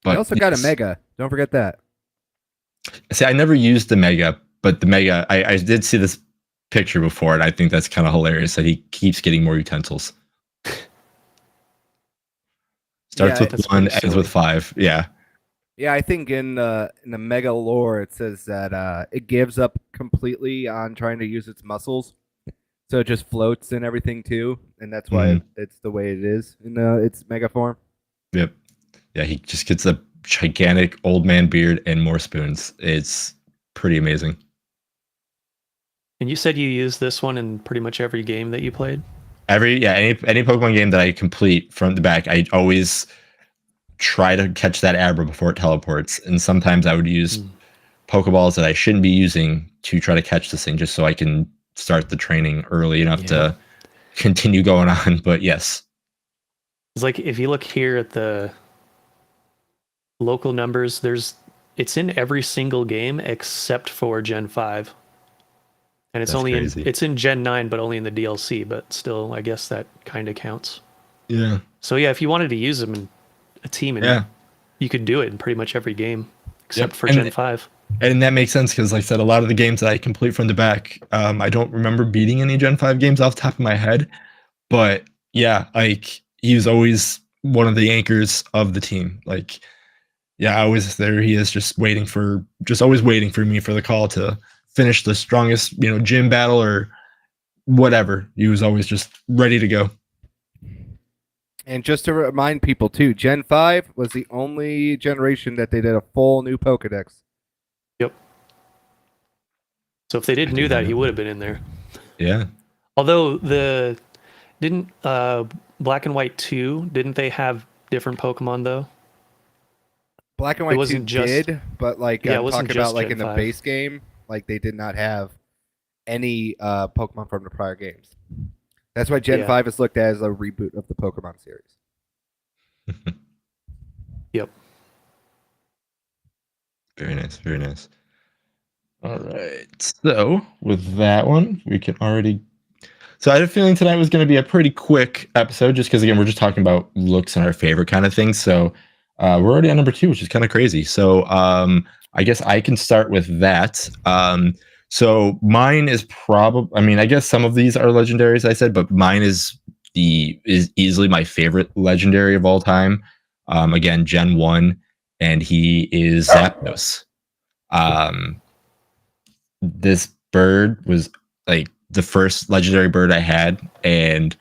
But he also got a Mega. Don't forget that. See, I never used the Mega, but the Mega, I did see this picture before, and I think that's kind of hilarious that he keeps getting more utensils. Starts with 1, ends with 5. Yeah. Yeah, I think in the Mega lore it says that it gives up completely on trying to use its muscles, so it just floats and everything too, and that's why it's the way it is in its Mega form. Yep. Yeah, he just gets a gigantic old man beard and more spoons. It's pretty amazing. And you said you used this one in pretty much every game that you played? Any Pokemon game that I complete front to back, I always try to catch that Abra before it teleports. And sometimes I would use Pokeballs that I shouldn't be using to try to catch this thing, just so I can start the training early enough to continue going on. But yes. It's like, if you look here at the local numbers, it's in every single game except for Gen 5. And it's it's in Gen 9, but only in the DLC, but still, I guess that kind of counts. Yeah. So yeah, if you wanted to use them in a team, you could do it in pretty much every game except for Gen 5. And that makes sense because, like I said, a lot of the games that I complete from the back, I don't remember beating any Gen 5 games off the top of my head. But yeah, like, he was always one of the anchors of the team. Like, yeah, there he is, just always waiting for me for the call to finish the strongest, gym battle or whatever. He was always just ready to go. And just to remind people too, Gen 5 was the only generation that they did a full new Pokedex. Yep. So if they didn't do that, he would have been in there. Yeah. Although didn't Black and White 2, didn't they have different Pokemon though? Black and White 2 did, but like I'm talking about like Gen in the 5. base game, like they did not have any Pokemon from the prior games. That's why Gen Yeah. 5 is looked at as a reboot of the Pokemon series. Yep. Very nice. Very nice. All right. So with that one, we can already. So I had a feeling tonight was going to be a pretty quick episode, just because again we're just talking about looks and our favorite kind of things. So we're already on number 2, which is kind of crazy. So I guess I can start with that. So mine is probably. I mean, I guess some of these are legendary, as I said, but mine is easily my favorite legendary of all time. Again, Gen 1, and he is Zapdos. This bird was like the first legendary bird I had, and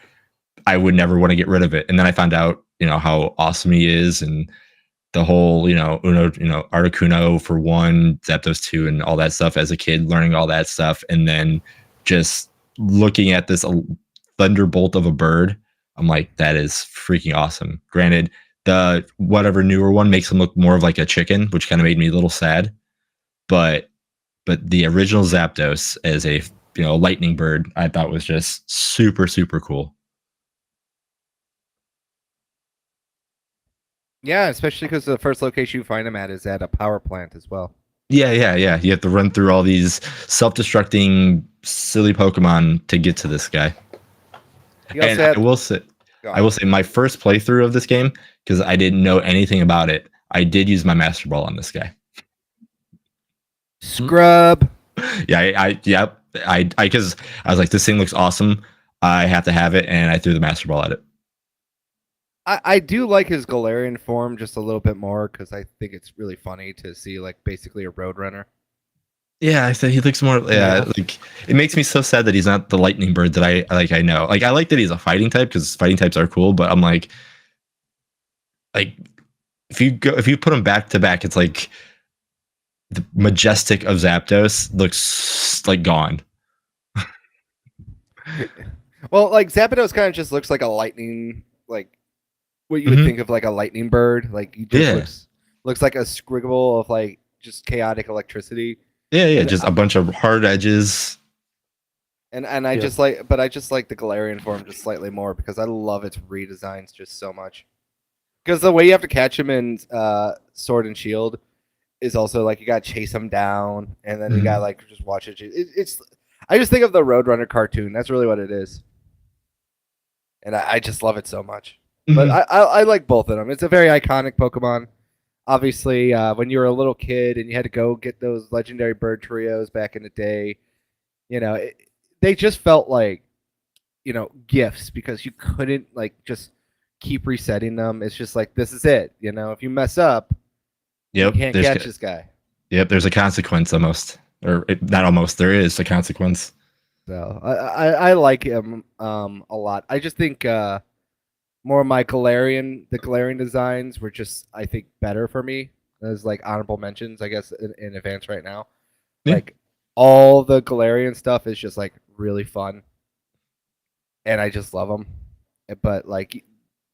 I would never want to get rid of it. And then I found out, how awesome he is, and the whole, Articuno for 1, Zapdos 2, and all that stuff as a kid, learning all that stuff, and then just looking at this thunderbolt of a bird, I'm like, that is freaking awesome. Granted, the whatever newer one makes him look more of like a chicken, which kind of made me a little sad, but the original Zapdos as a lightning bird, I thought was just super, super cool. Yeah, especially because the first location you find him at is at a power plant as well. Yeah. You have to run through all these self-destructing, silly Pokemon to get to this guy. And I will say my first playthrough of this game, because I didn't know anything about it, I did use my Master Ball on this guy. Scrub. Yeah, because I was like, this thing looks awesome. I have to have it, and I threw the Master Ball at it. I do like his Galarian form just a little bit more, because I think it's really funny to see like basically a Roadrunner. Yeah, I said he looks more. Yeah, like it makes me so sad that he's not the lightning bird that I know. Like I like that he's a fighting type, because fighting types are cool, but I'm like if you put them back to back, it's like the majestic of Zapdos looks like gone. Well, like Zapdos kind of just looks like a lightning, like what you would think of like a lightning bird. Like he just looks like a scribble of like just chaotic electricity. Yeah, just a bunch of hard edges. And I just like, but I just like the Galarian form just slightly more, because I love its redesigns just so much. Because the way you have to catch him in Sword and Shield is also like you got to chase him down, and then you got to like just watch it. It's I just think of the Roadrunner cartoon. That's really what it is, and I just love it so much. But I like both of them. It's a very iconic Pokemon. Obviously, when you were a little kid and you had to go get those legendary bird trios back in the day, they just felt like, gifts, because you couldn't like just keep resetting them. It's just like, this is it. If you mess up, you can't catch this guy. Yep, there's a consequence almost. Or not almost, there is a consequence. So I like him a lot. I just think more of the Galarian designs were just, I think, better for me as like honorable mentions, I guess, in advance right now. Yeah. Like all the Galarian stuff is just like really fun, and I just love them. But like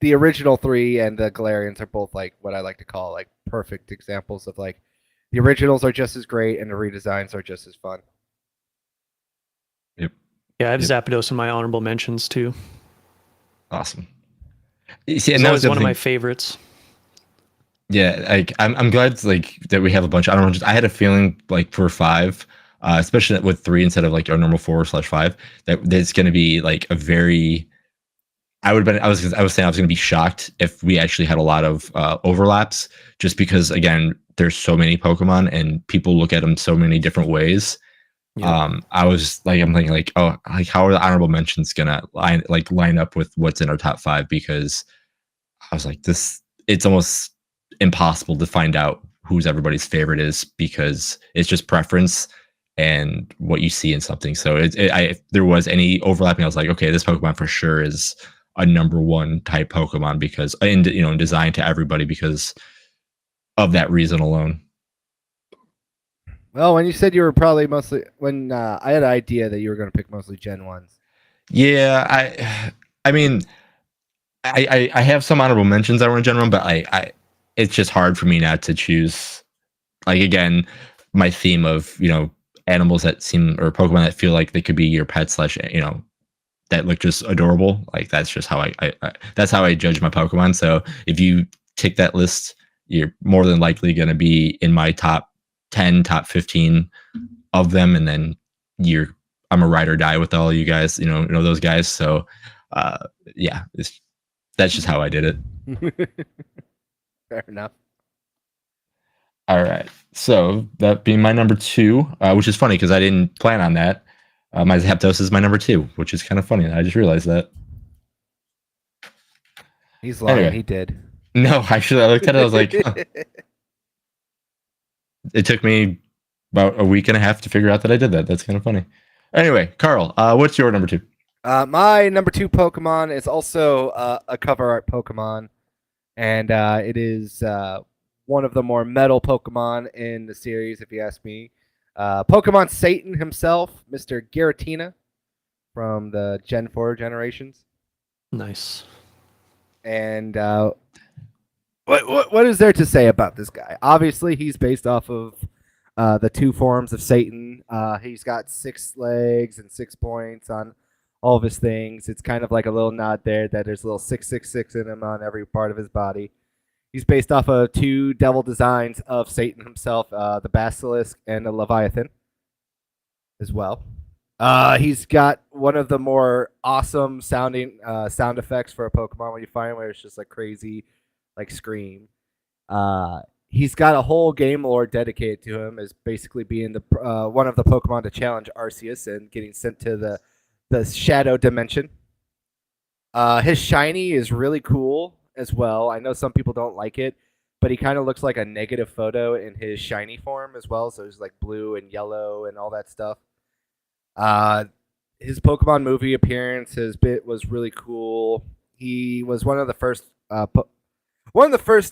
the original 3 and the Galarians are both like what I like to call like perfect examples of like the originals are just as great and the redesigns are just as fun. Yep. Yeah, I have Zapdos in my honorable mentions too. Awesome. See, and that was one of my favorites. Yeah, like I'm glad like that we have a bunch of honorable mentions. I had a feeling like for 5, especially with 3 instead of like our normal 4/5, that it's going to be like a very. I was saying I was going to be shocked if we actually had a lot of overlaps, just because again there's so many Pokemon and people look at them so many different ways. Yeah. I'm thinking like, oh, like how are the honorable mentions gonna line up with what's in our top 5? Because I was like, it's almost impossible to find out who's everybody's favorite is, because it's just preference and what you see in something. So if there was any overlapping, I was like, okay, this Pokemon for sure is a number 1 type Pokemon, because designed to everybody because of that reason alone. Well, when you said you were probably mostly I had an idea that you were going to pick mostly Gen 1s. Yeah, I mean, I have some honorable mentions that were in Gen 1, but it's just hard for me not to choose. Like again, my theme of animals that seem or Pokemon that feel like they could be your pet slash that look just adorable. Like that's just how I that's how I judge my Pokemon. So if you tick that list, you're more than likely going to be in my top 10, top 15 of them, and then I'm a ride or die with all you guys. Those guys. So yeah, that's just how I did it. Fair enough. All right. So that being my number 2, which is funny because I didn't plan on that. My Zapdos is my number 2, which is kind of funny. I just realized that. He's lying. Anyway. He did. No, actually, I looked at it. I was like, huh. It took me about a week and a half to figure out that I did that. That's kind of funny. Anyway, Carl, what's your number 2? My number 2 Pokemon is also a cover art Pokemon, and it is one of the more metal Pokemon in the series, if you ask me. Pokemon Satan himself, Mr. Giratina from the Gen 4 generations. Nice. And what is there to say about this guy? Obviously, he's based off of the 2 forms of Satan. He's got 6 legs and 6 points on all of his things. It's kind of like a little nod there that there's a little 666 in him on every part of his body. He's based off of 2 devil designs of Satan himself, the Basilisk and the Leviathan as well. He's got one of the more awesome sounding sound effects for a Pokemon when you find him, where it's just like crazy, like scream. He's got a whole game lore dedicated to him as basically being the one of the Pokemon to challenge Arceus and getting sent to the Shadow Dimension. His shiny is really cool as well. I know some people don't like it, but he kind of looks like a negative photo in his shiny form as well. So he's like blue and yellow and all that stuff. His Pokemon movie appearance, his bit was really cool. He was one of the first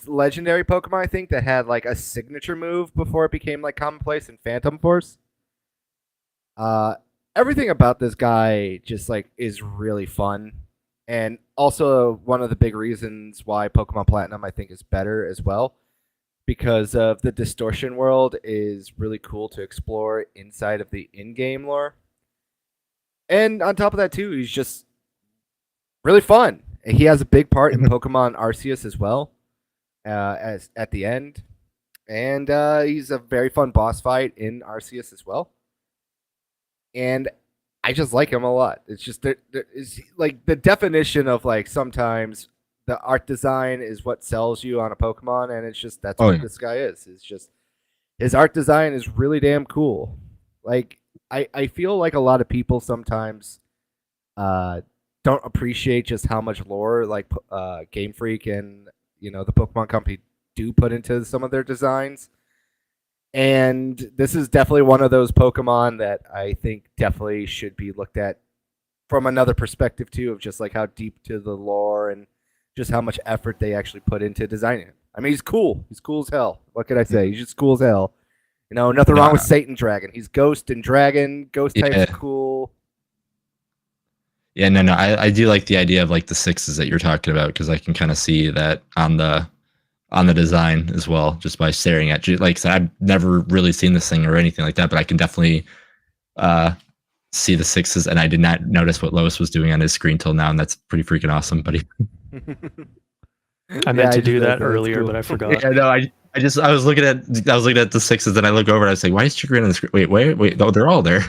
legendary Pokemon, I think, that had like a signature move before it became like commonplace in Phantom Force. Everything about this guy just like is really fun. And also one of the big reasons why Pokemon Platinum, I think, is better as well, because of the distortion world is really cool to explore inside of the in-game lore. And on top of that, too, he's just really fun. He has a big part in Pokemon Arceus as well, as at the end. And he's a very fun boss fight in Arceus as well. And I just like him a lot. It's just there is like the definition of like sometimes the art design is what sells you on a Pokemon, and it's just that's what this guy is. It's just his art design is really damn cool. Like I feel like a lot of people sometimes don't appreciate just how much lore like Game Freak and the Pokemon Company do put into some of their designs. And this is definitely one of those Pokemon that I think definitely should be looked at from another perspective too, of just like how deep to the lore and just how much effort they actually put into designing him. I mean, he's cool. He's cool as hell. What can I say? He's just cool as hell. Nothing wrong with Satan Dragon. He's Ghost and Dragon. Ghost type's cool. Yeah, no, I do like the idea of like the 6s that you're talking about, because I can kind of see that on the design as well, just by staring at you. Like I said, I've never really seen this thing or anything like that, but I can definitely see the 6s, and I did not notice what Lois was doing on his screen till now, and that's pretty freaking awesome, buddy. I meant to do that earlier, but I forgot. Yeah, no, I was looking at the 6s, and I look over and I was like, why is Chagrin on the screen? Wait, no, they're all there.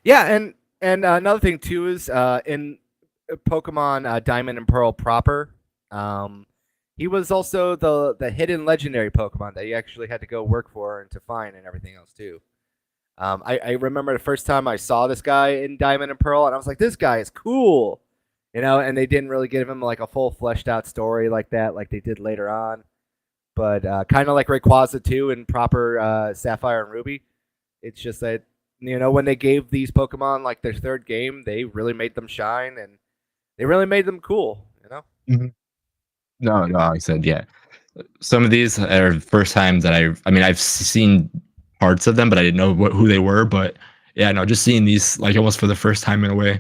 Yeah, and another thing too is in Pokemon Diamond and Pearl proper, he was also the hidden legendary Pokemon that you actually had to go work for and to find and everything else too. I remember the first time I saw this guy in Diamond and Pearl, and I was like, this guy is cool. And they didn't really give him like a full fleshed out story like that, like they did later on. But kind of like Rayquaza too in proper Sapphire and Ruby. It's just that, when they gave these Pokemon like their third game, they really made them shine and they really made them cool, Mm-hmm. No, I said, yeah. Some of these are first time that I've seen parts of them, but I didn't know who they were. But yeah, no, just seeing these like almost for the first time in a way.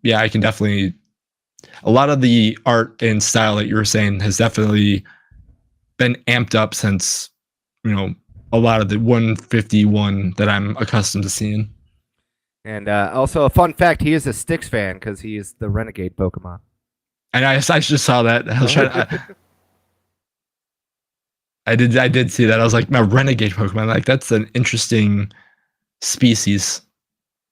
Yeah, I can definitely. A lot of the art and style that you were saying has definitely been amped up since a lot of the 151 that I'm accustomed to seeing. And also a fun fact: he is a Styx fan because he is the Renegade Pokemon. And I just saw that. I was I did see that. I was like, my renegade Pokemon. Like that's an interesting species.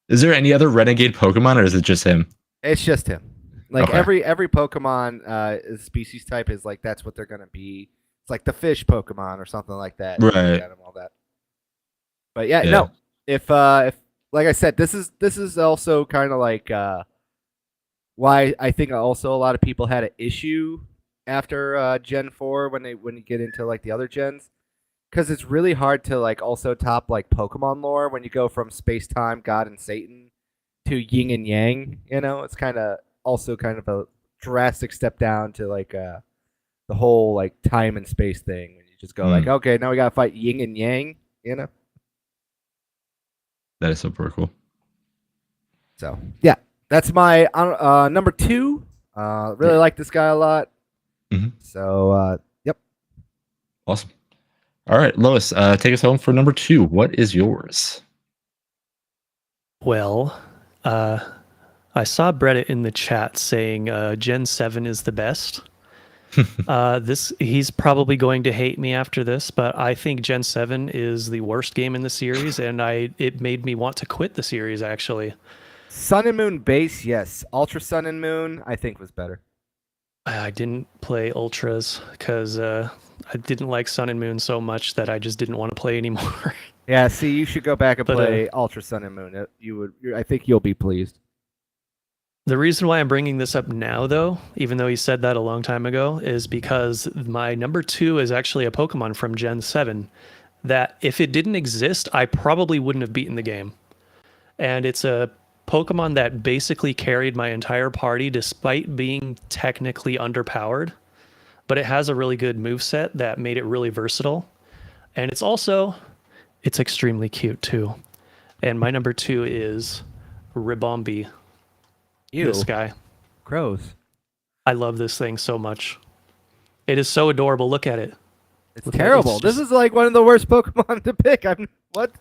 Is there any other renegade Pokemon, or is it just him? It's just him. Like Okay. every Pokemon species type is like that's what they're gonna be. It's like the fish Pokemon or something like that. Right. And all that. But yeah, Yeah. no. If like I said, this is also kind of like why I think also a lot of people had an issue after Gen 4 when you get into like the other gens, because it's really hard to like also top like Pokemon lore when you go from space time, God and Satan to Yin and Yang. It's kind of also kind of a drastic step down to like the whole like time and space thing when you just go like, okay, now we gotta fight Yin and Yang. That is super cool. So yeah, that's my number 2. Really like this guy a lot. Mm-hmm. So yep. Awesome. All right, Lois, take us home for number 2. What is yours? Well, I saw Reddit in the chat saying Gen 7 is the best. He's probably going to hate me after this, but I think Gen 7 is the worst game in the series, and it made me want to quit the series, actually. Sun and Moon base, yes. Ultra Sun and Moon, I think was better. I didn't play Ultras because I didn't like Sun and Moon so much that I just didn't want to play anymore. Yeah, see, you should go back and play Ultra Sun and Moon. I think you'll be pleased. The reason why I'm bringing this up now, though, even though he said that a long time ago, is because my number 2 is actually a Pokemon from Gen 7 that if it didn't exist, I probably wouldn't have beaten the game. And it's a Pokemon that basically carried my entire party despite being technically underpowered, but it has a really good moveset that made it really versatile. And it's extremely cute too. And my number 2 is Ribombee. Ew. This guy. Gross. I love this thing so much. It is so adorable. Look at it. It's terrible. This is like one of the worst Pokemon to pick. What?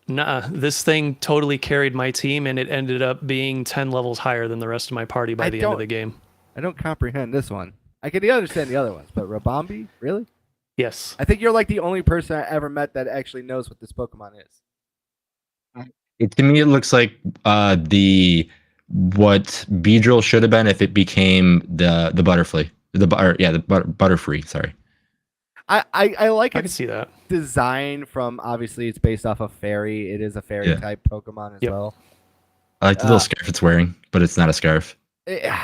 Nah, this thing totally carried my team, and it ended up being 10 levels higher than the rest of my party by the end of the game. I don't comprehend this one. I can understand the other ones, but Ribombee? Really? Yes. I think you're like the only person I ever met that actually knows what this Pokemon is. To me, it looks like what Beedrill should have been if it became the Butterfly. Butterfree, sorry. I like I can see that. Design from, obviously it's based off of fairy. It is a fairy type Pokemon as well. I like the little scarf it's wearing, but it's not a scarf. This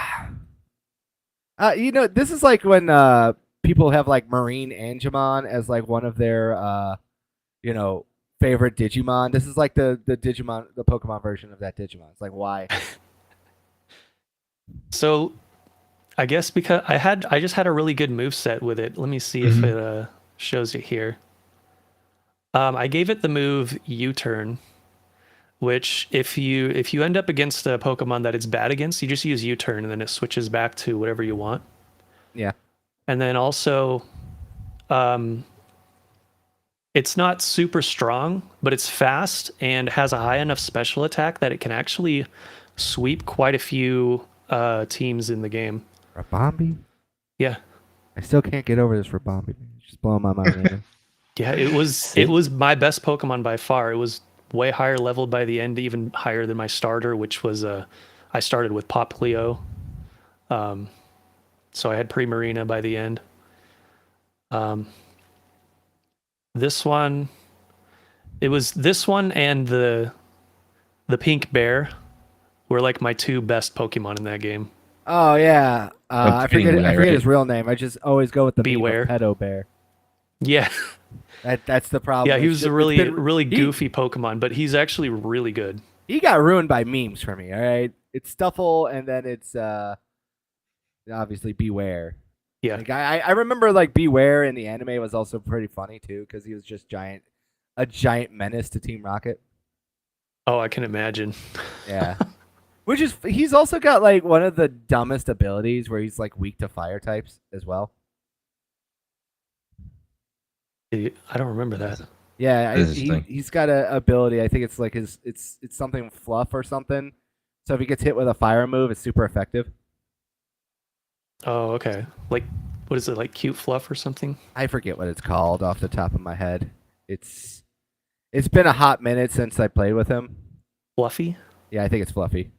is like when people have like Marine Angemon as like one of their favorite Digimon. This is like the Digimon, the Pokemon version of that Digimon. It's like, why? So I guess because I just had a really good moveset with it. Let me see if it shows you here. I gave it the move U-turn, which if you end up against a Pokemon that it's bad against, you just use U-turn and then it switches back to whatever you want. Yeah. And then also it's not super strong, but it's fast and has a high enough special attack that it can actually sweep quite a few teams in the game. Ribombee? Yeah. I still can't get over this Ribombee. It's just blowing my mind right now. Yeah, it was my best Pokemon by far. It was way higher leveled by the end, even higher than my starter, which was I started with Popplio. So I had Primarina by the end. This one and the pink bear were like my 2 best Pokemon in that game. Oh yeah, I forget his real name. I just always go with the Beware. Pedo Bear. Yeah, that's the problem. Yeah, he was a really goofy Pokemon, but he's actually really good. He got ruined by memes for me. All right, it's Stuffle, and then it's obviously Beware. Yeah, like, I remember like Beware in the anime was also pretty funny too because he was just a giant menace to Team Rocket. Oh, I can imagine. Yeah. He's also got like one of the dumbest abilities where he's like weak to fire types as well. I don't remember that. Yeah, This is the thing. he's got a ability. I think it's like it's something fluff or something. So if he gets hit with a fire move, it's super effective. Oh, okay. Like, what is it, like cute fluff or something? I forget what it's called off the top of my head. It's it's been a hot minute since I played with him. Fluffy? Yeah, I think it's Fluffy.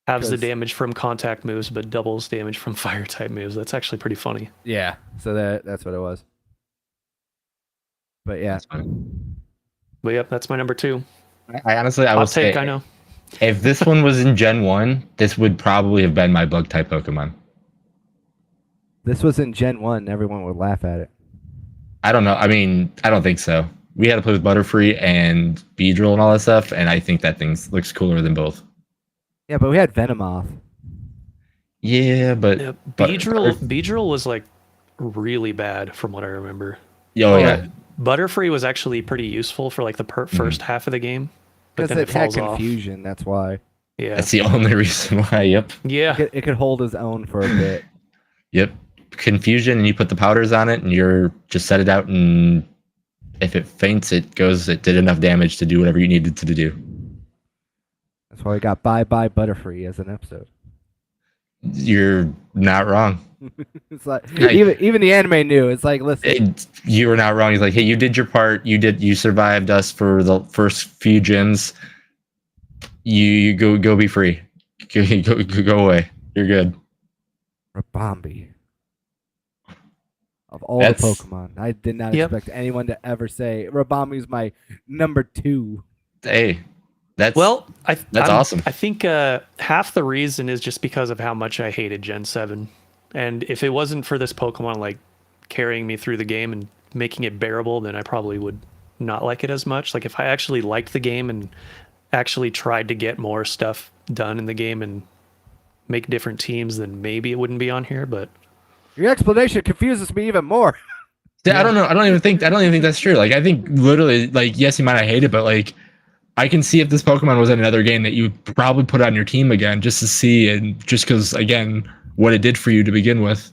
Halves the 'Cause- damage from contact moves, but doubles damage from fire type moves. That's actually pretty funny. Yeah, so that's what it was. But yeah, That's fine. But yep, that's my number 2. I honestly, I will Hot take, say, I know. if this one was in Gen 1, this would probably have been my bug type Pokemon. this was in Gen 1. Everyone would laugh at it. I don't know. I mean, I don't think so. We had to play with Butterfree and Beedrill and all that stuff, and I think that thing looks cooler than both. Yeah, but we had Venomoth. Yeah, but Yeah, but- Beedrill was like really bad from what I remember. Oh yeah, Butterfree was actually pretty useful for like the first half of the game, but Because then it it had falls off. confusion, that's why. Yeah, that's the only reason why. Yep, yeah. It could hold his own for a bit. yep. Confusion, and you put the powders on it, and you're just set it out, and if it faints, it goes. It did enough damage to do whatever you needed to do. That's why we got Bye Bye Butterfree as an episode. You're not wrong. It's like Hey. even the anime knew. It's like, listen, You were not wrong. He's like, hey, you did your part. You survived us for the first few gyms. You go be free. Go away. You're good. Rabambi. Of all That's- the Pokemon, I did not Yep. expect anyone to ever say Rabambi's my number 2. Hey, that's Well, That's awesome. I think half the reason is just because of how much I hated Gen 7. And if it wasn't for this Pokemon like carrying me through the game and making it bearable, then I probably would not like it as much. Like if I actually liked the game and actually tried to get more stuff done in the game and make different teams, then maybe it wouldn't be on here, but Your explanation confuses me even more. Yeah, I don't know. I don't even think that's true. Like, I think literally, like, yes, you might not hate it, but like, I can see if this Pokemon was in another game that you would probably put on your team again just to see, and just because again, what it did for you to begin with.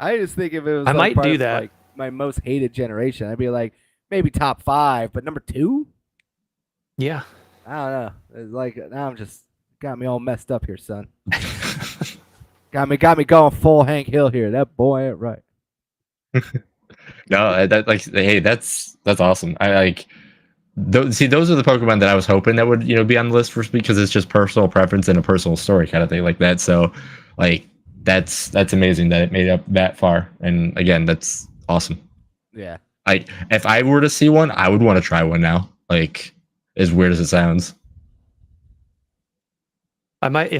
I just think if it was I like might part do of, that. like my most hated generation, I'd be like maybe top 5, but number 2? yeah. I don't know. It's like now I'm just got me all messed up here, son. got me going full Hank Hill here. That boy ain't right. No, that like, hey, that's awesome. I like. See, those are the Pokemon that I was hoping that would be on the list first, because it's just personal preference and a personal story kind of thing like that. So, like, that's amazing that it made it up that far. And again, that's awesome. Yeah. If I were to see one, I would want to try one now. Like, as weird as it sounds. I might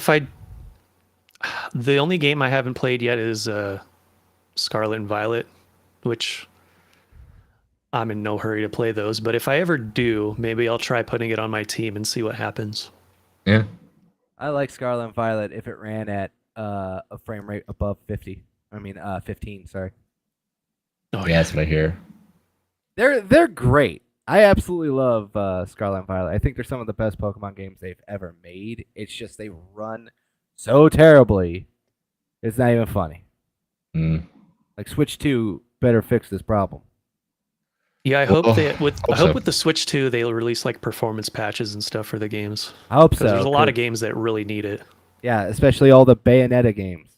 the only game I haven't played yet is Scarlet and Violet, which I'm in no hurry to play those, but if I ever do, maybe I'll try putting it on my team and see what happens. Yeah. I like Scarlet and Violet if it ran at a frame rate above 50. I mean 15, sorry. Oh Yeah, that's what I hear. They're great. I absolutely love Scarlet and Violet. I think they're some of the best Pokemon games they've ever made. It's just they run so terribly. It's not even funny. Mm. Like Switch 2 better fix this problem. Yeah, I hope Well, they hope I hope so. with the Switch 2 they'll release like performance patches and stuff for the games. I hope so. Because there's a lot of 'cause- games that really need it. Yeah, especially all the Bayonetta games.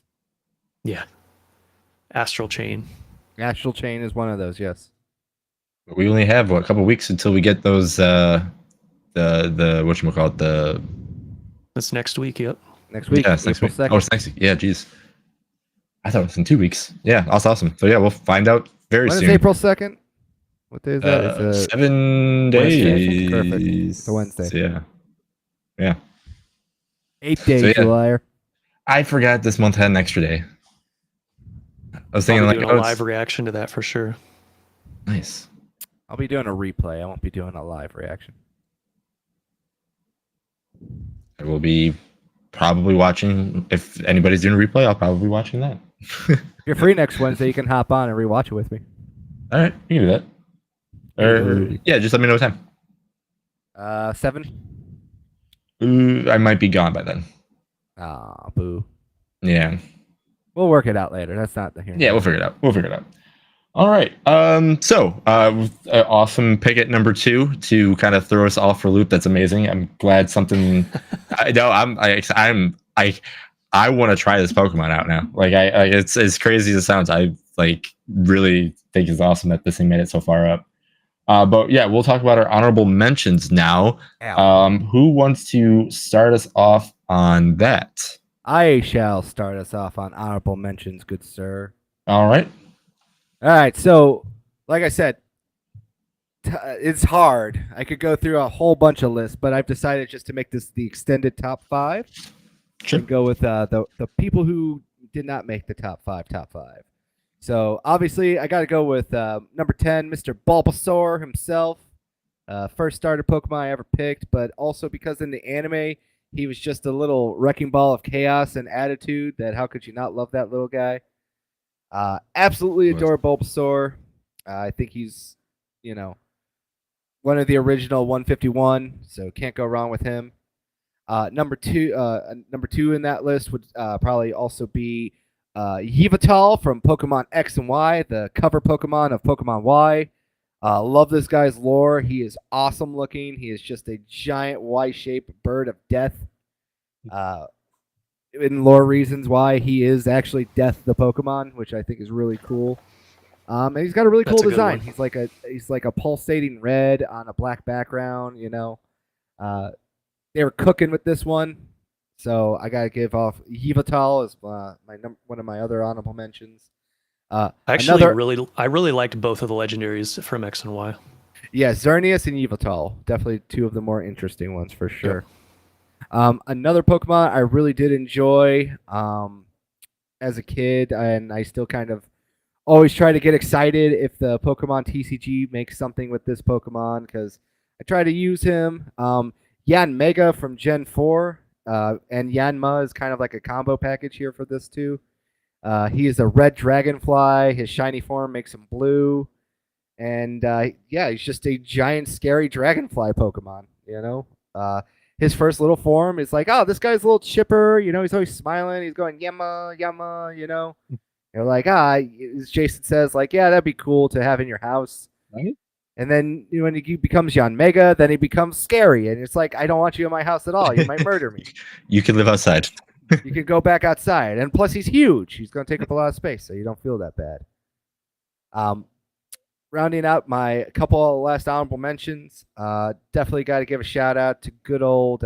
Yeah. Astral Chain. Astral Chain is one of those, yes. We only have a couple weeks until we get those the whatchamacallit, the That's next week, yep. Next week, yeah, it's next April week. 2nd. Oh, it's next week. Yeah, geez. I thought it was in 2 weeks. Yeah, that's awesome. So yeah, we'll find out very When is soon. April 2nd? What day is that? It's 7 Wednesday. days. Perfect. It's a Wednesday. So, yeah. Yeah. 8 days, So, yeah. you liar. I forgot this month had an extra day. I was thinking Probably like, doing oh, a it's live reaction to that for sure. nice. I'll be doing a replay. I won't be doing a live reaction. I will be probably watching. If anybody's doing a replay, I'll probably be watching that. If you're free next Wednesday, you can hop on and rewatch it with me. All right, you can do that. Or yeah, just let me know what time. 7? I might be gone by then. Ah, boo. Yeah. We'll work it out later. That's not the here. Yeah, we'll figure it out. All right. Awesome pick at number 2 to kind of throw us off for loop. That's amazing. I'm glad something. I know. I want to try this Pokemon out now. It's as crazy as it sounds. I really think it's awesome that this thing made it so far up. But yeah, we'll talk about our honorable mentions now. Who wants to start us off on that? I shall start us off on honorable mentions, good sir. All right. All right. So, like I said, it's hard. I could go through a whole bunch of lists, but I've decided just to make this the extended top 5. Sure. And go with the people who did not make the top 5. So obviously, I got to go with number 10, Mr. Bulbasaur himself. First starter Pokemon I ever picked, but also because in the anime he was just a little wrecking ball of chaos and attitude. That how could you not love that little guy? Absolutely adore Bulbasaur. I think he's, one of the original 151, so can't go wrong with him. Number two in that list would probably also be Yveltal from Pokemon X and Y, the cover Pokemon of Pokemon Y. Love this guy's lore. He is awesome looking. He is just a giant Y-shaped bird of death. In lore reasons why he is actually Death the Pokemon, which I think is really cool. And he's got a really cool design. He's like a pulsating red on a black background. They were cooking with this one, so I gotta give off Yveltal as one of my other honorable mentions. I really liked both of the legendaries from X and Y. Yeah, Xerneas and Yveltal, definitely two of the more interesting ones for sure. Yep. Another Pokemon I really did enjoy as a kid, and I still kind of always try to get excited if the Pokemon TCG makes something with this Pokemon because I try to use him. Yanmega from Gen 4, and Yanma is kind of like a combo package here for this too. He is a red dragonfly. His shiny form makes him blue. And he's just a giant, scary dragonfly Pokemon, His first little form is like, oh, this guy's a little chipper. He's always smiling. He's going, Yama, Yama, You're like, as Jason says, like, yeah, that'd be cool to have in your house. Right. And then when he becomes Yanmega, then he becomes scary. And it's like, I don't want you in my house at all. You might murder me. You can live outside. You can go back outside. And plus, he's huge. He's going to take up a lot of space, so you don't feel that bad. Rounding out my couple of last honorable mentions, definitely got to give a shout out to good old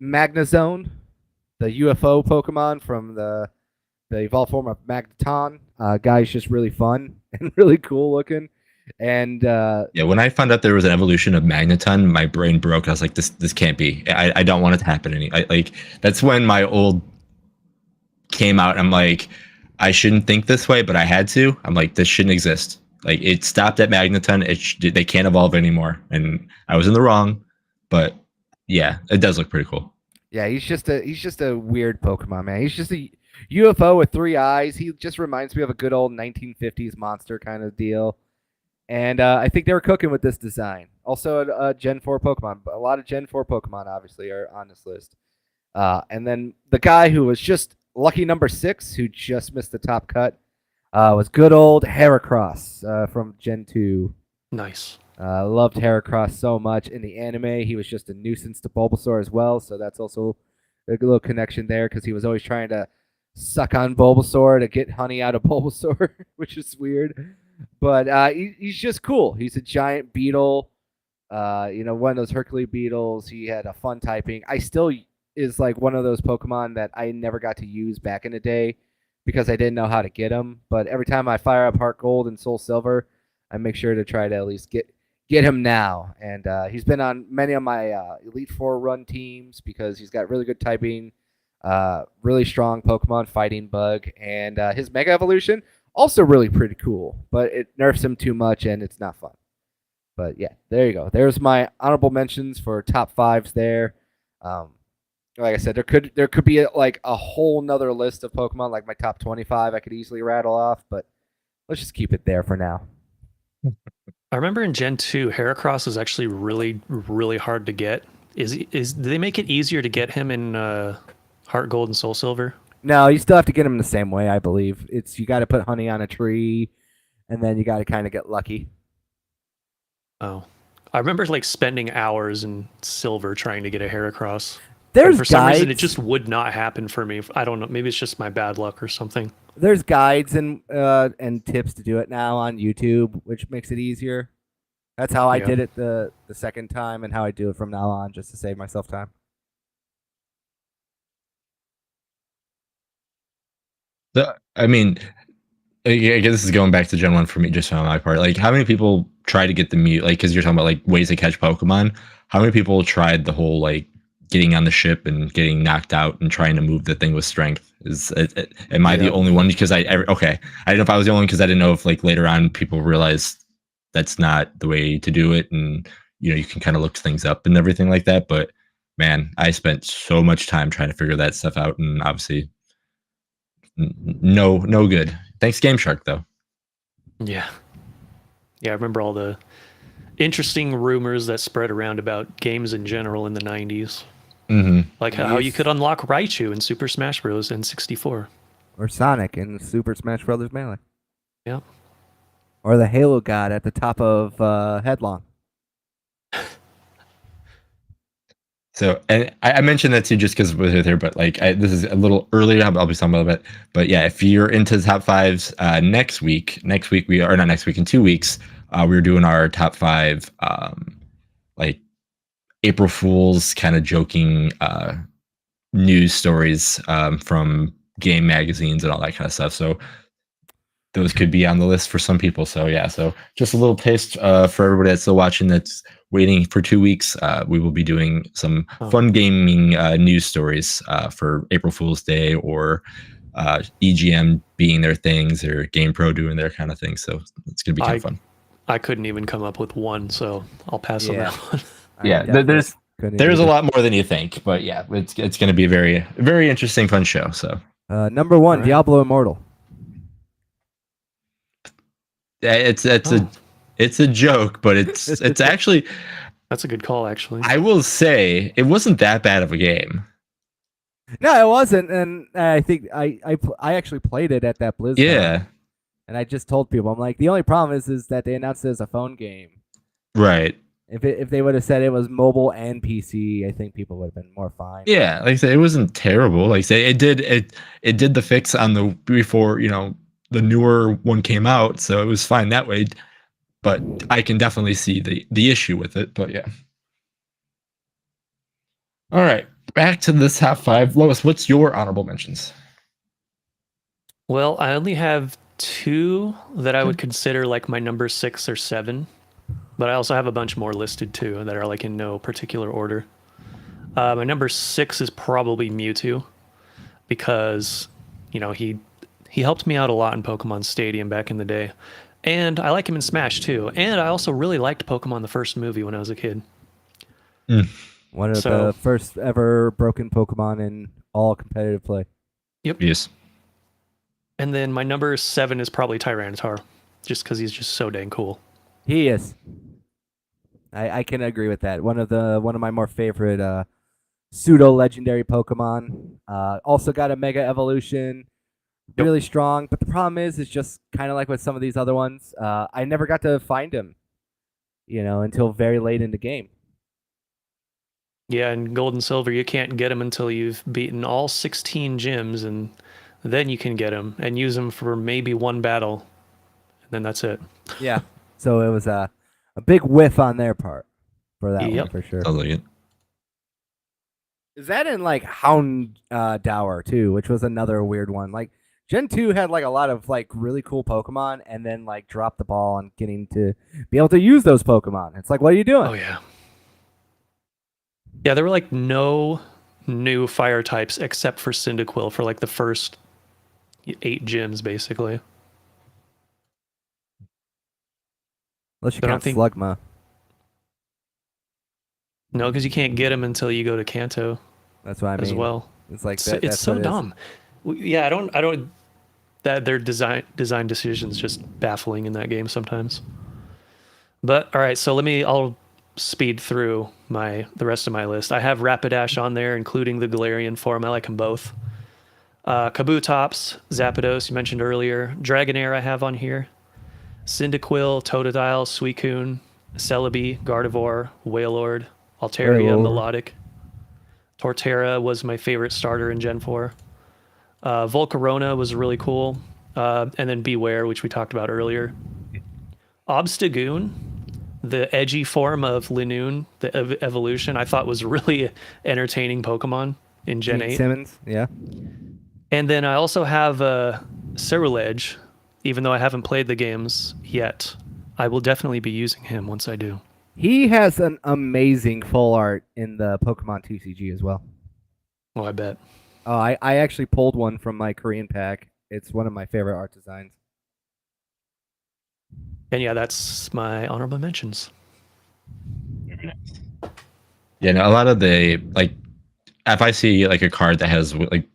Magnezone, the UFO Pokemon from the evolved form of Magneton. Guy's just really fun and really cool looking. And when I found out there was an evolution of Magneton, my brain broke. I was like, this can't be. I don't want it to happen. That's when my old came out. I'm like, I shouldn't think this way, but I had to. I'm like, this shouldn't exist. Like, it stopped at Magneton. They can't evolve anymore, and I was in the wrong. But yeah, it does look pretty cool. Yeah, he's just a weird Pokemon, man. He's just a UFO with 3 eyes. He just reminds me of a good old 1950s monster kind of deal. And I think they were cooking with this design. Also, a Gen 4 Pokemon. But a lot of Gen 4 Pokemon, obviously, are on this list. And then the guy who was just lucky number 6, who just missed the top cut, was good old Heracross from Gen 2. Nice. Loved Heracross so much. In the anime, he was just a nuisance to Bulbasaur as well. So that's also a little connection there because he was always trying to suck on Bulbasaur to get honey out of Bulbasaur, which is weird. But he's just cool. He's a giant beetle. One of those Hercules beetles. He had a fun typing. I still is like one of those Pokemon that I never got to use back in the day because I didn't know how to get him. But every time I fire up Heart Gold and Soul Silver, I make sure to try to at least get him now. And he's been on many of my Elite Four run teams because he's got really good typing, really strong Pokemon fighting bug, and his Mega Evolution. Also really pretty cool, but it nerfs him too much and it's not fun. But yeah, there you go. There's my honorable mentions for top 5s there. Like I said, there could be a whole nother list of Pokemon, like my top 25 I could easily rattle off, but let's just keep it there for now. I remember in Gen 2, Heracross was actually really, really hard to get. Do they make it easier to get him in Heart Gold and Soul Silver? No, you still have to get him the same way, I believe. You got to put honey on a tree, and then you got to kind of get lucky. Oh, I remember like spending hours in silver trying to get a Heracross. There's And for some reason, it guides. just would not happen for me. I don't know. Maybe it's just my bad luck or something. There's guides and tips to do it now on YouTube, which makes it easier. That's how I Yeah. did it the second time, and how I do it from now on, just to save myself time. I mean, I guess this is going back to Gen 1 for me, just on my part. Like, how many people try to get the mute? Like, because you're talking about like ways to catch Pokemon. How many people tried the whole like getting on the ship and getting knocked out and trying to move the thing with strength? Am I the Yeah. only one? Because okay, I didn't know if I was the only one, because I didn't know if like later on people realized that's not the way to do it, and you can kind of look things up and everything like that. But man, I spent so much time trying to figure that stuff out, and obviously no good. Thanks Game Shark though. Yeah. Yeah, I remember all the interesting rumors that spread around about games in general in the 90s. Mm-hmm. Like how you could unlock Raichu in Super Smash Bros. N64. Or Sonic in Super Smash Bros. Melee. Yeah. Or the Halo God at the top of Headlong. So, and I mentioned that too, just because we're here, but like this is a little earlier. I'll be talking about it, but yeah, if you're into top fives, next week we are, not next week, in 2 weeks, we're doing our top five, like April Fools kind of joking news stories from game magazines and all that kind of stuff. So those could be on the list for some people. So yeah, so just a little taste for everybody that's still watching, that's waiting for 2 weeks. We will be doing some fun gaming news stories for April Fool's Day, or EGM being their things, or GamePro doing their kind of thing. So it's going to be kind of fun. I couldn't even come up with one, so I'll pass on that one. Yeah, there's a lot more than you think, but yeah, it's going to be a very, very interesting, fun show. So number one, Diablo Immortal. It's a joke, but it's actually, that's a good call. Actually, I will say it wasn't that bad of a game. No, it wasn't, and I think I actually played it at that BlizzCon. Yeah, and I just told people, I'm like, the only problem is that they announced it as a phone game. Right. If they would have said it was mobile and PC, I think people would have been more fine. Yeah, like I said, it wasn't terrible. Like I say, it did the fix on the before the newer one came out, so it was fine that way. But I can definitely see the issue with it. But yeah. All right, back to this top five. Lois, what's your honorable mentions? Well, I only have 2 that I would consider like my number 6 or 7, but I also have a bunch more listed too that are like in no particular order. My number 6 is probably Mewtwo, because he helped me out a lot in Pokemon Stadium back in the day. And I like him in Smash too. And I also really liked Pokemon the first movie when I was a kid. One of the first ever broken Pokemon in all competitive play. Yep. Yes. And then my number 7 is probably Tyranitar, just because he's just so dang cool. He is. I can agree with that. One of my more favorite pseudo legendary Pokemon. Also got a Mega Evolution. Really strong, but the problem is just kind of like with some of these other ones. I never got to find him, until very late in the game. Yeah, in Gold and Silver, you can't get him until you've beaten all 16 gyms, and then you can get him and use him for maybe one battle, and then that's it. Yeah, so it was a big whiff on their part for that one, for sure. Sounds like it. Is that in like Hound Dower too, which was another weird one? Like Gen 2 had like a lot of like really cool Pokemon, and then like dropped the ball on getting to be able to use those Pokemon. It's like, what are you doing? Oh yeah. Yeah, there were like no new fire types except for Cyndaquil for like the first 8 gyms, basically. Unless you count Slugma. No, because you can't get him until you go to Kanto. That's what I mean. As well. It's like it's so dumb. Yeah, I don't. That their design decisions just baffling in that game sometimes. But all right, so I'll speed through the rest of my list. I have Rapidash on there, including the Galarian form. I like them both. Kabutops, Zapdos, you mentioned earlier. Dragonair I have on here. Cyndaquil, Totodile, Suicune, Celebi, Gardevoir, Wailord, Altaria, Wailord. Melodic. Torterra was my favorite starter in Gen 4. Volcarona was really cool. And then Beware, which we talked about earlier. Obstagoon, the edgy form of Linoon, the evolution, I thought was really entertaining Pokemon in Gen Gene 8. Simmons, yeah. And then I also have Ceruledge, even though I haven't played the games yet. I will definitely be using him once I do. He has an amazing full art in the Pokemon TCG as well. Oh, I bet. Oh, I actually pulled one from my Korean pack. It's one of my favorite art designs. And yeah, that's my honorable mentions. Yeah, no, a lot of the like, if I see like a card that has like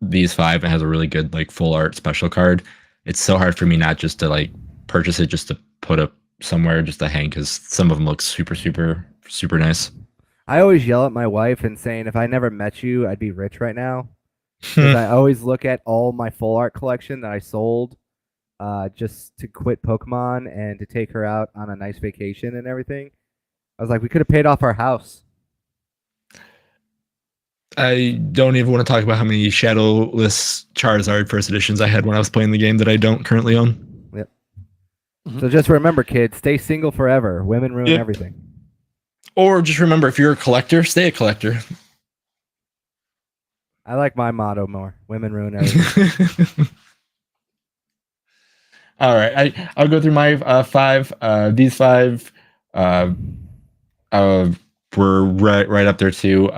these five and has a really good like full art special card, it's so hard for me not just to like purchase it just to put up somewhere just to hang because some of them look super super super nice. I always yell at my wife and saying if I never met you, I'd be rich right now. Because I always look at all my full art collection that I sold just to quit Pokemon and to take her out on a nice vacation and everything. I was like, we could have paid off our house. I don't even want to talk about how many Shadowless Charizard first editions I had when I was playing the game that I don't currently own. Yep. So just remember, kids, stay single forever. Women ruin everything. Or just remember, if you're a collector, stay a collector. I like my motto more. Women ruin everything. All right, I'll go through my five. These five were right up there too.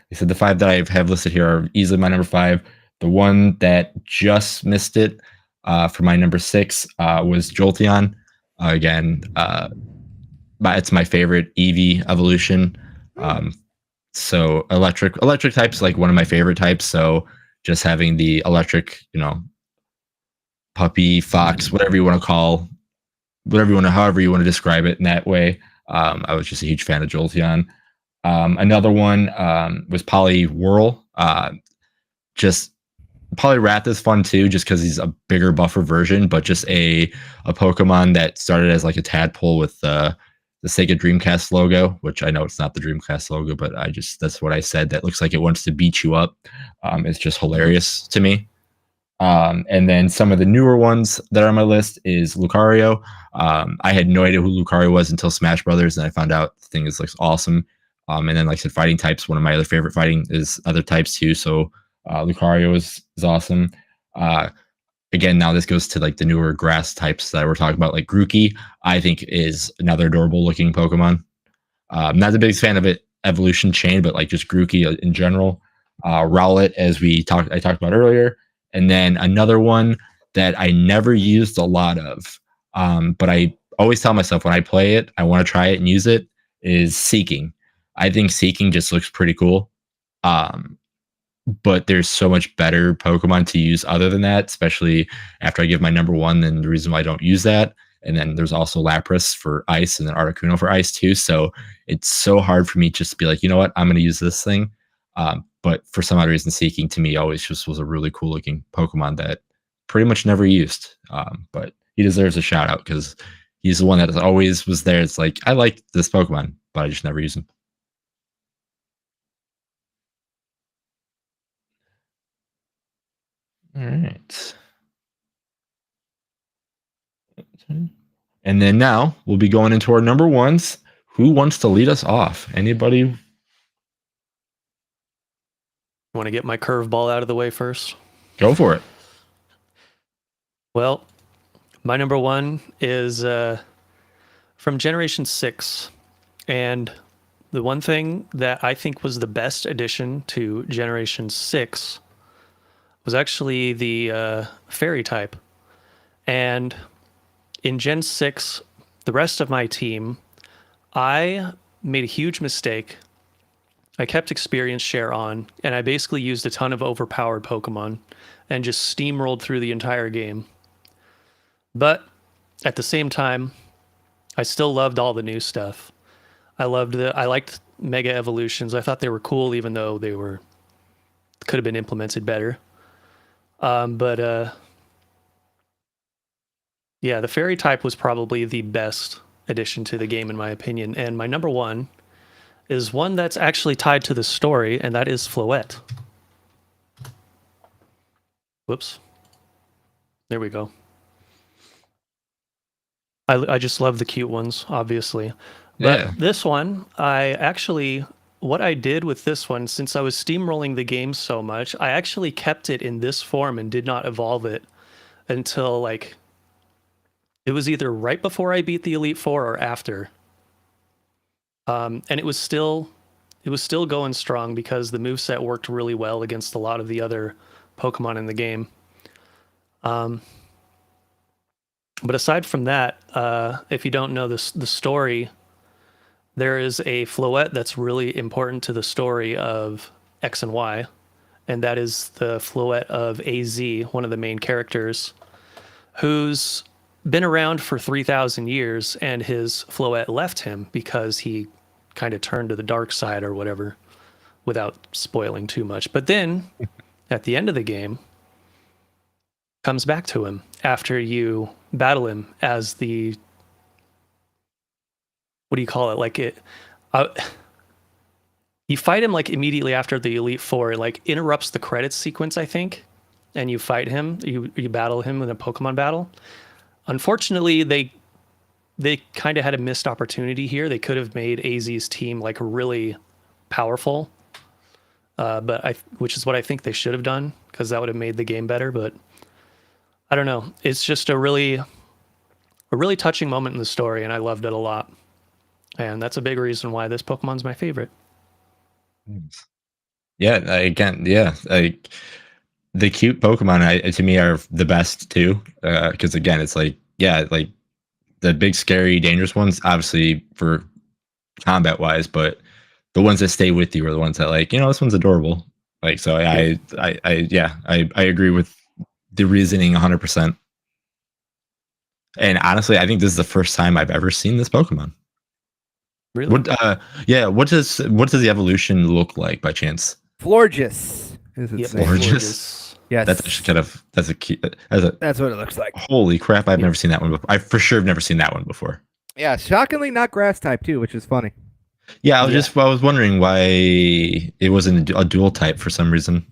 They said the five that I have listed here are easily my number five. The one that just missed it for my number six was Jolteon. Again, it's my favorite Eevee evolution. So electric types like one of my favorite types. So just having the electric, puppy, fox, whatever you want to call, however you want to describe it in that way. I was just a huge fan of Jolteon. Another one was Poliwhirl. Just Poliwrath is fun too, just because he's a bigger buffer version, but just a Pokemon that started as like a tadpole with the Sega Dreamcast logo, which I know it's not the Dreamcast logo, but that's what I said. That looks like it wants to beat you up. It's just hilarious to me. And then some of the newer ones that are on my list is Lucario. I had no idea who Lucario was until Smash Brothers, and I found out the thing looks awesome. And then, like I said, fighting types. One of my other favorite fighting is other types too. So Lucario is awesome. Again, now this goes to like the newer grass types that we're talking about, like Grookey. I think is another adorable looking Pokemon. Not the biggest fan of it evolution chain, but like just Grookey in general. Rowlet, as I talked about earlier. And then another one that I never used a lot of, but I always tell myself when I play it, I want to try it and use it, is Seeking. I think Seeking just looks pretty cool. But there's so much better Pokemon to use other than that, especially after I give my number one, then the reason why I don't use that. And then there's also Lapras for ice and then Articuno for ice too. So it's so hard for me just to be like, you know what, I'm going to use this thing. But for some odd reason, Seeking to me always just was a really cool looking Pokemon that pretty much never used. But he deserves a shout out because he's the one that always was there. It's like, I like this Pokemon, but I just never use him. All right. And then now we'll be going into our number ones. Who wants to lead us off? Anybody? Want to get my curveball out of the way first? Go for it. Well, my number one is from Generation 6. And the one thing that I think was the best addition to Generation 6 was actually the fairy type. And in Gen 6, the rest of my team, I made a huge mistake. I kept experience share on, and I basically used a ton of overpowered Pokemon and just steamrolled through the entire game. But at the same time, I still loved all the new stuff. I liked Mega Evolutions. I thought they were cool, even though they could have been implemented better. But Yeah, the fairy type was probably the best addition to the game in my opinion. And my number one is one that's actually tied to the story, and that is Floette. Whoops. There we go. I just love the cute ones, obviously. But Yeah. this one, what I did with this one, since I was steamrolling the game so much, I actually kept it in this form and did not evolve it until like it was either right before I beat the Elite Four or after. And it was still going strong because the moveset worked really well against a lot of the other Pokemon in the game. But aside from that, if you don't know the story, there is a Floette that's really important to the story of X and Y, and that is the Floette of AZ, one of the main characters, who's been around for 3,000 years, and his Floette left him because he kind of turned to the dark side or whatever, without spoiling too much. But then, at the end of the game, comes back to him after you battle him as the, what do you call it? Like it, you fight him like immediately after the Elite Four. It like interrupts the credits sequence, I think, and you fight him. You battle him in a Pokemon battle. Unfortunately, they kind of had a missed opportunity here. They could have made AZ's team like really powerful, which is what I think they should have done, because that would have made the game better. But I don't know. It's just a really touching moment in the story, and I loved it a lot. And that's a big reason why this Pokemon's my favorite. Yeah, again, yeah, like the cute Pokemon to me are the best too, because again, it's like, yeah, like the big, scary, dangerous ones, obviously for combat wise, but the ones that stay with you are the ones that, like, this one's adorable. Like, so I agree with the reasoning 100%. And honestly, I think this is the first time I've ever seen this Pokemon. Really? What does the evolution look like by chance? Florges is its name. Florges. Yes. That's actually that's what it looks like. Holy crap! I've never seen that one before. I for sure have never seen that one before. Yeah, shockingly not grass type too, which is funny. Yeah, I was wondering why it wasn't a dual type for some reason.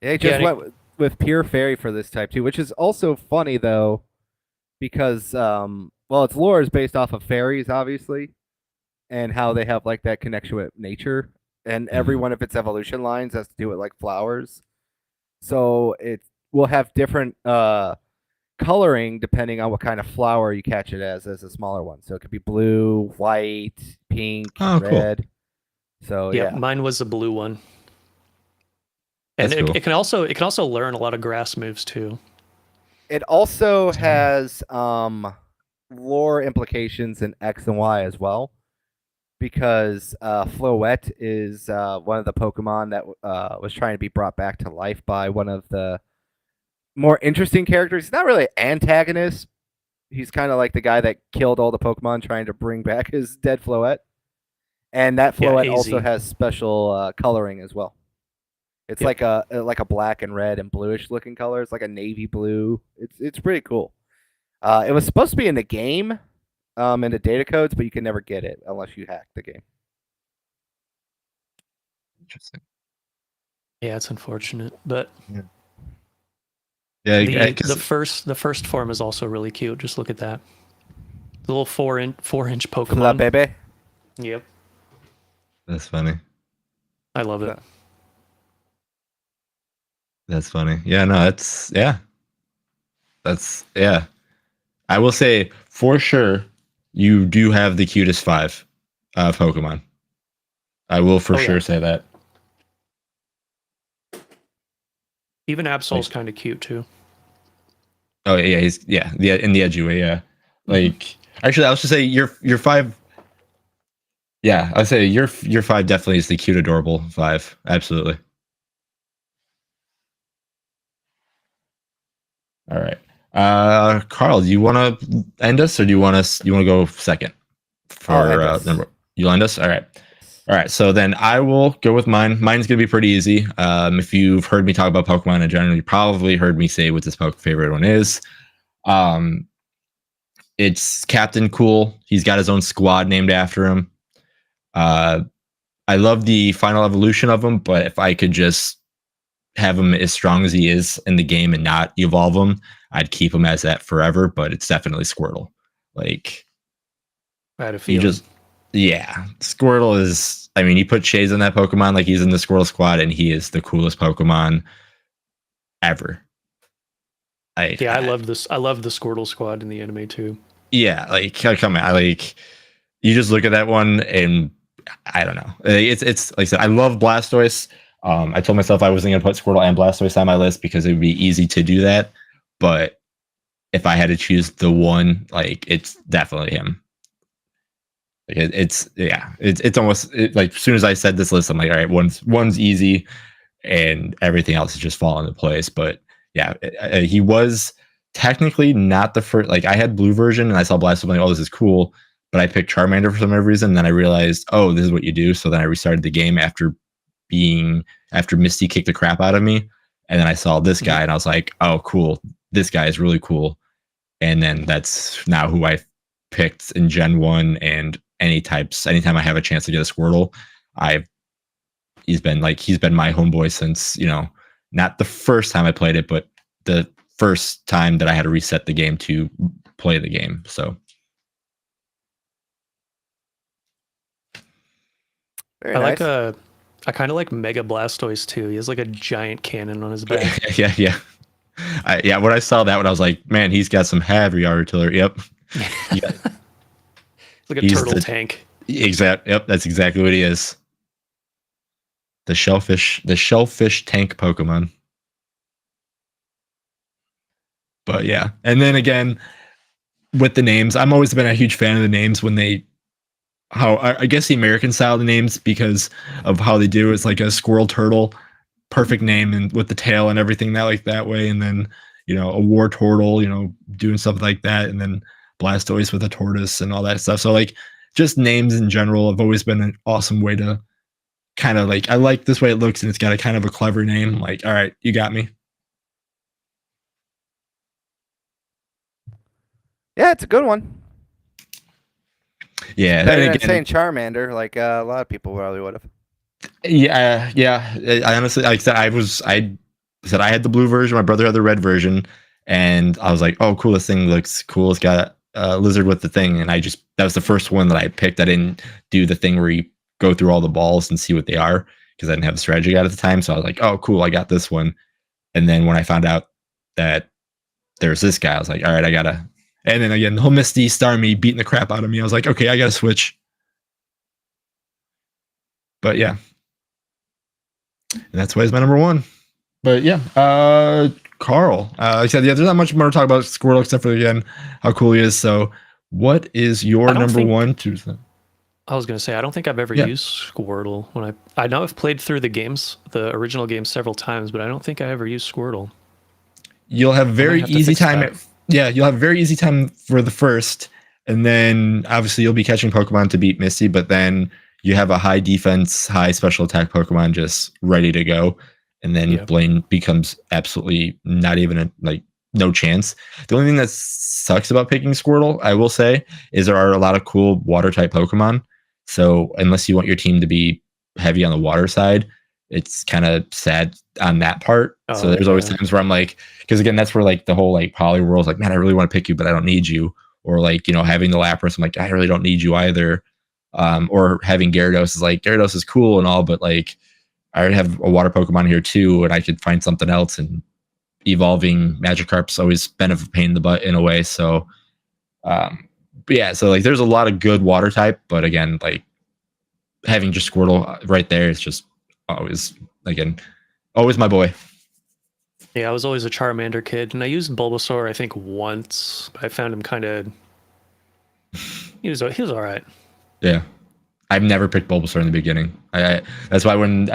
They just went with pure fairy for this type too, which is also funny though, because its lore is based off of fairies, obviously, and how they have like that connection with nature, and every one of its evolution lines has to do with like flowers. So it will have different coloring depending on what kind of flower you catch it as a smaller one. So it could be blue, white, pink, red. Cool. So yeah, mine was a blue one. And it can also learn a lot of grass moves too. It also has lore implications in X and Y as well, because Floette is one of the Pokemon that was trying to be brought back to life by one of the more interesting characters. He's not really an antagonist. He's kind of like the guy that killed all the Pokemon trying to bring back his dead Floette. And that Floette also has special coloring as well. It's like a black and red and bluish looking color. It's like a navy blue. It's pretty cool. It was supposed to be in the game, in the data codes, but you can never get it unless you hack the game. Interesting. Yeah, it's unfortunate, but the first form is also really cute. Just look at that, the little 4-inch Pokemon. That baby. Yep. That's funny. I love it. That's funny. Yeah, no, I will say for sure you do have the cutest 5 Pokemon. I will for sure say that. Even Absol's kind of cute too. Oh yeah, he's in the Edgeway, yeah. Like actually I was to say your 5. Yeah, I'd say your 5 definitely is the cute, adorable 5. Absolutely. All right. Carl, do you want to end us, or do you want to go second for number? You'll end us. All right. So then I will go with mine. Mine's gonna be pretty easy. If you've heard me talk about Pokemon in general, you probably heard me say what this favorite one is. It's Captain Cool. He's got his own squad named after him. I love the final evolution of him, but if I could just have him as strong as he is in the game and not evolve him, I'd keep him as that forever. But it's definitely Squirtle. Like, I had a you feeling. just, yeah, Squirtle is. I mean, you put Shades in that Pokemon, like he's in the Squirtle squad, and he is the coolest Pokemon ever. Yeah, I loved this. I loved the Squirtle squad in the anime too. Yeah, like come on, like you just look at that one and I don't know. It's like I said, I love Blastoise. I told myself I wasn't gonna put Squirtle and Blastoise on my list because it would be easy to do that. But if I had to choose the one, like it's definitely him. Like it's almost like as soon as I said this list, I'm like, all right, one's easy, and everything else is just falling into place. But yeah, he was technically not the first. Like I had blue version, and I saw Blastoise, I'm like, oh, this is cool. But I picked Charmander for some reason. And then I realized, oh, this is what you do. So then I restarted the game after Misty kicked the crap out of me, and then I saw this guy, and I was like, oh, cool, this guy is really cool. And then that's now who I picked in Gen 1 and anytime I have a chance to get a Squirtle, he's been my homeboy since, not the first time I played it, but the first time that I had to reset the game to play the game. So Very nice. I kind of like Mega Blastoise too. He has like a giant cannon on his back. yeah. When I saw that one, I was like, man, he's got some heavy artillery. Yep. Yeah. It's like a turtle tank. Yep, that's exactly what he is. The shellfish tank Pokemon. But yeah, and then again with the names, I'm always been a huge fan of the names when I guess the American style of the names because of how they do. It's like a squirrel turtle, perfect name, and with the tail and everything that way, and then a war turtle, doing stuff like that, and then Blastoise with a tortoise and all that stuff. So like just names in general have always been an awesome way to kind of like, I like this way it looks and it's got a kind of a clever name. Like, all right, you got me. Yeah, it's a good one. Yeah. Better than saying Charmander, like a lot of people probably would have. Yeah. I honestly, like I said I had the blue version, my brother had the red version, and I was like, oh, cool, this thing looks cool. It's got a lizard with the thing, and that was the first one that I picked. I didn't do the thing where you go through all the balls and see what they are because I didn't have the strategy out at the time. So I was like, oh, cool, I got this one. And then when I found out that there's this guy, I was like, all right, I gotta. And then again, whole Misty Starmie beating the crap out of me. I was like, okay, I gotta switch. But yeah, and that's why he's my number one. But yeah, Carl. Like I said, yeah, there's not much more to talk about Squirtle except for again how cool he is. So, what is your number one? I was gonna say I don't think I've ever used Squirtle when I know I've played through the original game several times, but I don't think I ever used Squirtle. You'll have very easy time. Yeah, you'll have very easy time for the first, and then obviously you'll be catching Pokemon to beat Misty, but then you have a high defense, high special attack Pokemon just ready to go. And then Blaine becomes absolutely not even no chance. The only thing that sucks about picking Squirtle, I will say, is there are a lot of cool water type Pokemon. So unless you want your team to be heavy on the water side, it's kind of sad on that part. So there's always times where I'm like, because again, that's where like the whole like poly world is like, man, I really want to pick you, but I don't need you. Or like, having the Lapras, I'm like, I really don't need you either. Or having Gyarados is like, Gyarados is cool and all, but like, I already have a water Pokemon here too, and I could find something else. And evolving Magikarp's always been a pain in the butt in a way. So, but yeah, so like there's a lot of good water type, but again, like having just Squirtle right there is just always my boy. Yeah, I was always a Charmander kid, and I used Bulbasaur I think once, but I found him kind of he was all right. Yeah. I've never picked Bulbasaur in the beginning. That's why when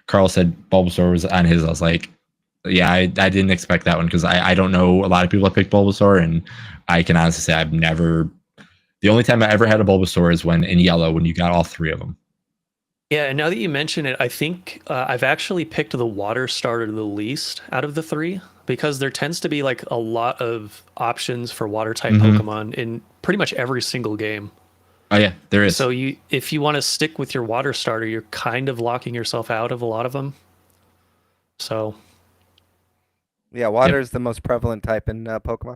Carl said Bulbasaur was on his, I was like, yeah, I didn't expect that one because I don't know a lot of people that pick Bulbasaur, and I can honestly say I've never. The only time I ever had a Bulbasaur is when in Yellow when you got all three of them. Yeah, and now that you mention it, I think I've actually picked the water starter the least out of the three because there tends to be like a lot of options for water type Mm-hmm. Pokemon in pretty much every single game. Oh yeah, there is. So if you want to stick with your water starter, you're kind of locking yourself out of a lot of them. So, Yeah, Yep. water is the most prevalent type in Pokemon.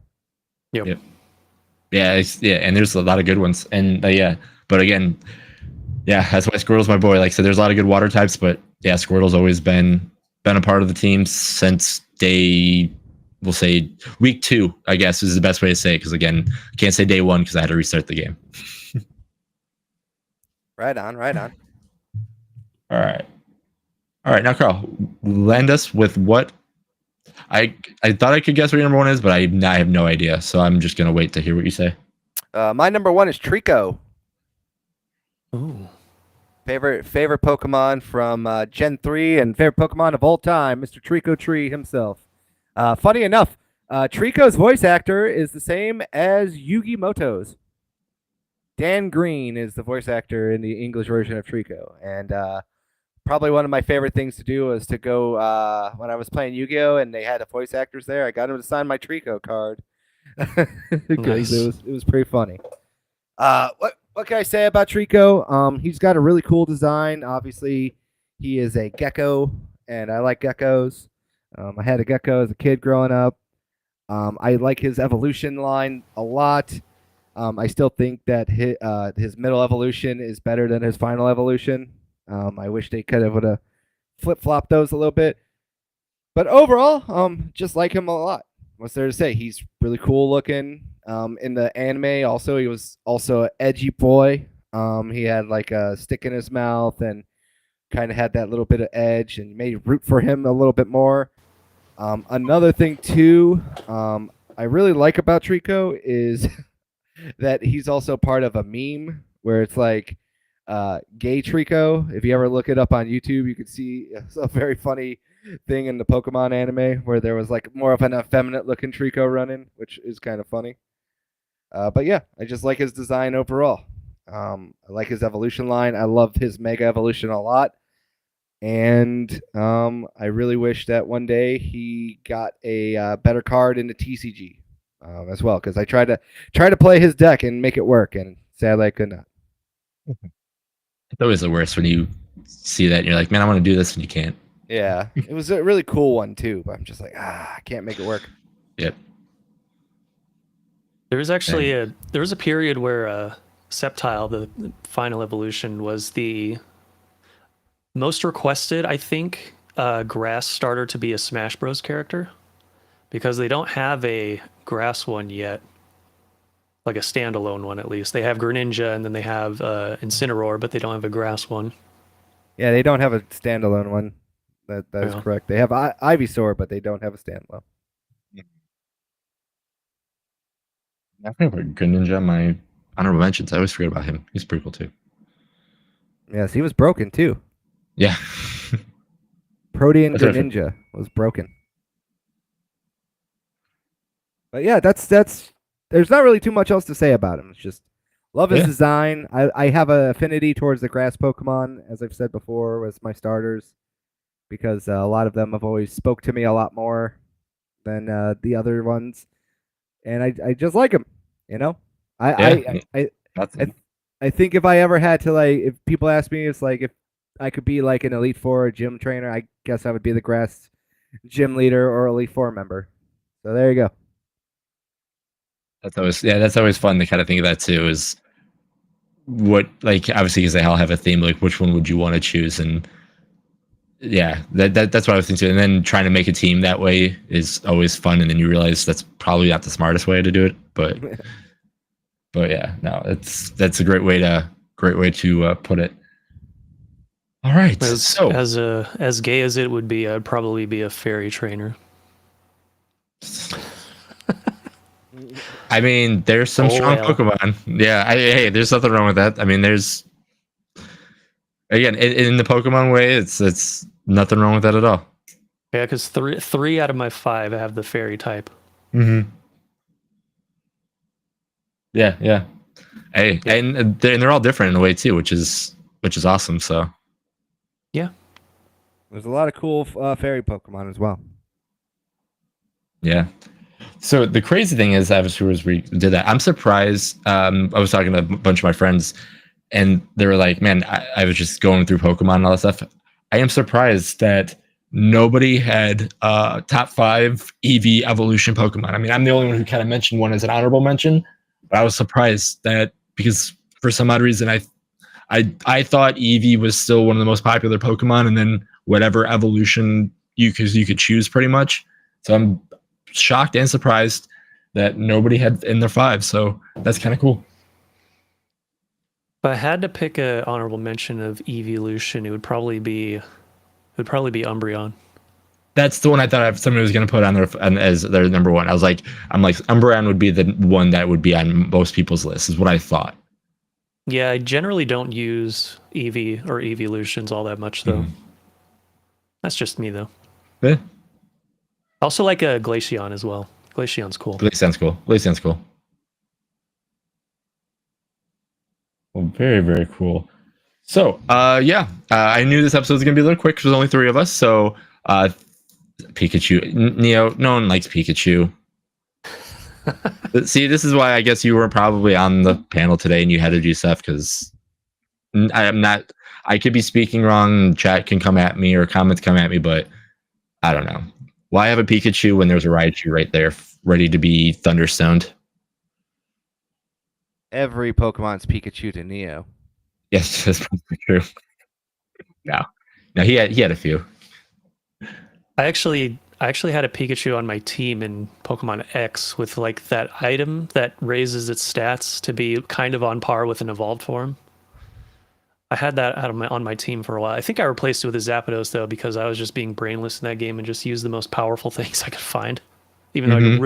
yep. Yep. Yeah, yeah, and there's a lot of good ones, and yeah, but again, yeah, that's why Squirtle's my boy. Like, so there's a lot of good water types, but yeah, Squirtle's always been a part of the team since day, we'll say week 2, I guess is the best way to say it. Because again, I can't say day 1 because I had to restart the game. Right on, right on. All right, all right. Now, Carl, land us with what I thought I could guess what your number 1 is, but I have no idea. So I'm just gonna wait to hear what you say. My number 1 is Trico. Ooh. Favorite Pokemon from Gen 3 and favorite Pokemon of all time, Mr. Trico Tree himself. Funny enough, Trico's voice actor is the same as Yugi Moto's. Dan Green is the voice actor in the English version of Trico. And probably one of my favorite things to do was to go when I was playing Yu-Gi-Oh! And they had the voice actors there. I got him to sign my Trico card because Nice. it was pretty funny. What can I say about Trico? He's got a really cool design. Obviously, he is a gecko, and I like geckos. I had a gecko as a kid growing up. I like his evolution line a lot. I still think that his middle evolution is better than his final evolution. I wish they could have flip flopped those a little bit. But overall, just like him a lot. What's there to say? He's really cool looking. In the anime, also he was also an edgy boy. He had like a stick in his mouth and kind of had that little bit of edge, and made you root for him a little bit more. Another thing too, I really like about Trico is that he's also part of a meme where it's like gay Trico. If you ever look it up on YouTube, you can see a very funny thing in the Pokemon anime where there was like more of an effeminate looking Trico running, which is kind of funny. But yeah, I just like his design overall. I like his evolution line. I love his Mega Evolution a lot. And I really wish that one day he got a better card in the TCG as well, because I tried to play his deck and make it work, and sadly I could not. It's always the worst when you see that and you're like, man, I want to do this and you can't. Yeah, it was a really cool one too, but I'm just like, I can't make it work. Yep. There was actually there was a period where Sceptile, the final evolution, was the most requested, I think, grass starter to be a Smash Bros. Character, because they don't have a grass one yet, like a standalone one at least. They have Greninja and then they have Incineroar, but they don't have a grass one. Yeah, they don't have a standalone one. That is Yeah. correct. They have Ivysaur, but they don't have a standalone. I think Greninja, my honorable mentions. I always forget about him. He's pretty cool too. Yes, he was broken too. Yeah. Protean That's what I Greninja was broken. But yeah, that's there's not really too much else to say about him. It's just love his Yeah. design. I have an affinity towards the grass Pokemon, as I've said before, with my starters, because a lot of them have always spoke to me a lot more than the other ones, and I just like him. You know, Yeah. That's I think if I ever had to, like, if people ask me, it's like if I could be like an Elite Four gym trainer, I guess I would be the grass gym leader or Elite Four member. So there you go. that's always fun to kind of think of that too. Is what, like, obviously because they all have a theme, like which one would you want to choose, and yeah, that's what I was thinking. And then trying to make a team that way is always fun, and then you realize that's probably not the smartest way to do it, but yeah, no, that's a great way to put it. All right, so As gay as it would be, I'd probably be a fairy trainer. I mean, there's some strong well. Pokemon. Yeah, hey, there's nothing wrong with that. I mean, there's, again, in the Pokemon way, it's nothing wrong with that at all. Yeah, because three out of my 5 have the fairy type. Mm-hmm. Yeah. Hey, and they're all different in a way too, which is awesome. So Yeah. There's a lot of cool fairy Pokemon as well. Yeah. So the crazy thing is, obviously, was we did that. I'm surprised. I was talking to a bunch of my friends, and they were like, "Man, I was just going through Pokemon and all that stuff." I am surprised that nobody had top 5 EV evolution Pokemon. I mean, I'm the only one who kind of mentioned one as an honorable mention, but I was surprised that because for some odd reason I thought Eevee was still one of the most popular Pokemon, and then whatever evolution you could choose pretty much. So I'm shocked and surprised that nobody had in their 5. So that's kind of cool. If I had to pick a honorable mention of evolution, it would probably be Umbreon. That's the one I thought somebody was going to put on their as their number one. I'm like, Umbreon would be the one that would be on most people's list, is what I thought. Yeah, I generally don't use Eevee or evolutions all that much, though. That's just me, though. Yeah. Also like a Glaceon as well. Glaceon's cool. Glaceon's cool. Glaceon's cool. Well, very, very cool. So, I knew this episode was going to be a little quick because there's only 3 of us. So, Pikachu. Neo, no one likes Pikachu. See, this is why I guess you were probably on the panel today and you had to do stuff, because I'm not. I could be speaking wrong. Chat can come at me or comments come at me, but I don't know. Why have a Pikachu when there's a Raichu right there ready to be thunderstoned? Every Pokemon's Pikachu to Neo. Yes, that's probably true. No, he had a few. I actually had a Pikachu on my team in Pokemon X with like that item that raises its stats to be kind of on par with an evolved form. I had that on my team for a while. I think I replaced it with a Zapdos though, because I was just being brainless in that game and just used the most powerful things I could find, even though I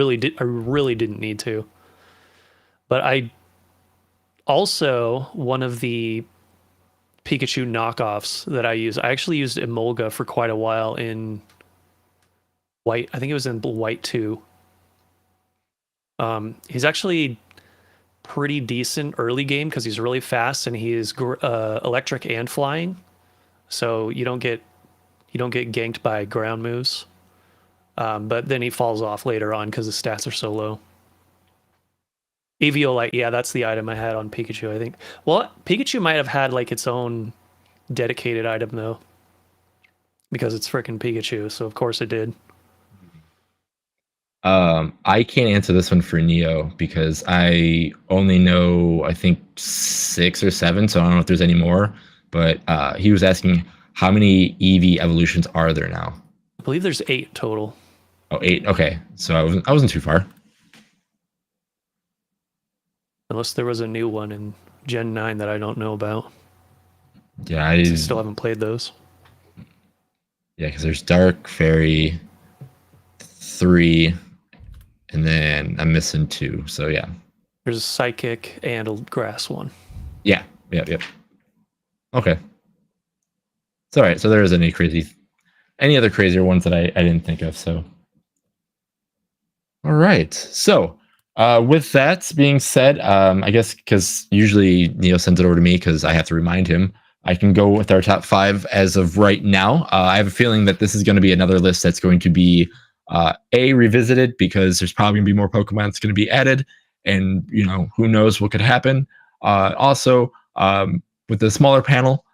really didn't need to. But I also, one of the Pikachu knockoffs that I actually used Emolga for quite a while in White. I think it was in White 2. He's actually pretty decent early game because he's really fast and he is electric and flying, so you don't get ganked by ground moves. But then he falls off later on because his stats are so low. Eviolite, yeah, that's the item I had on Pikachu, I think. Well, Pikachu might have had like its own dedicated item though, because it's freaking Pikachu, so of course it did. I can't answer this one for Neo because I only know, I think, 6 or 7, so I don't know if there's any more. But he was asking how many EV evolutions are there now? I believe there's 8 total. Oh, 8. Okay, so I wasn't too far. Unless there was a new one in Gen 9 that I don't know about. Yeah, I still haven't played those. Yeah, because there's Dark, Fairy, 3, and then I'm missing 2. So yeah. There's a Psychic and a Grass one. Yeah. Yep. Okay. It's all right. So there isn't any other crazier ones that I didn't think of. So. All right. So with that being said, I guess because usually Neo sends it over to me because I have to remind him. I can go with our top 5 as of right now. I have a feeling that this is going to be another list that's going to be revisited because there's probably going to be more Pokemon that's going to be added, and who knows what could happen. Also, with the smaller panel,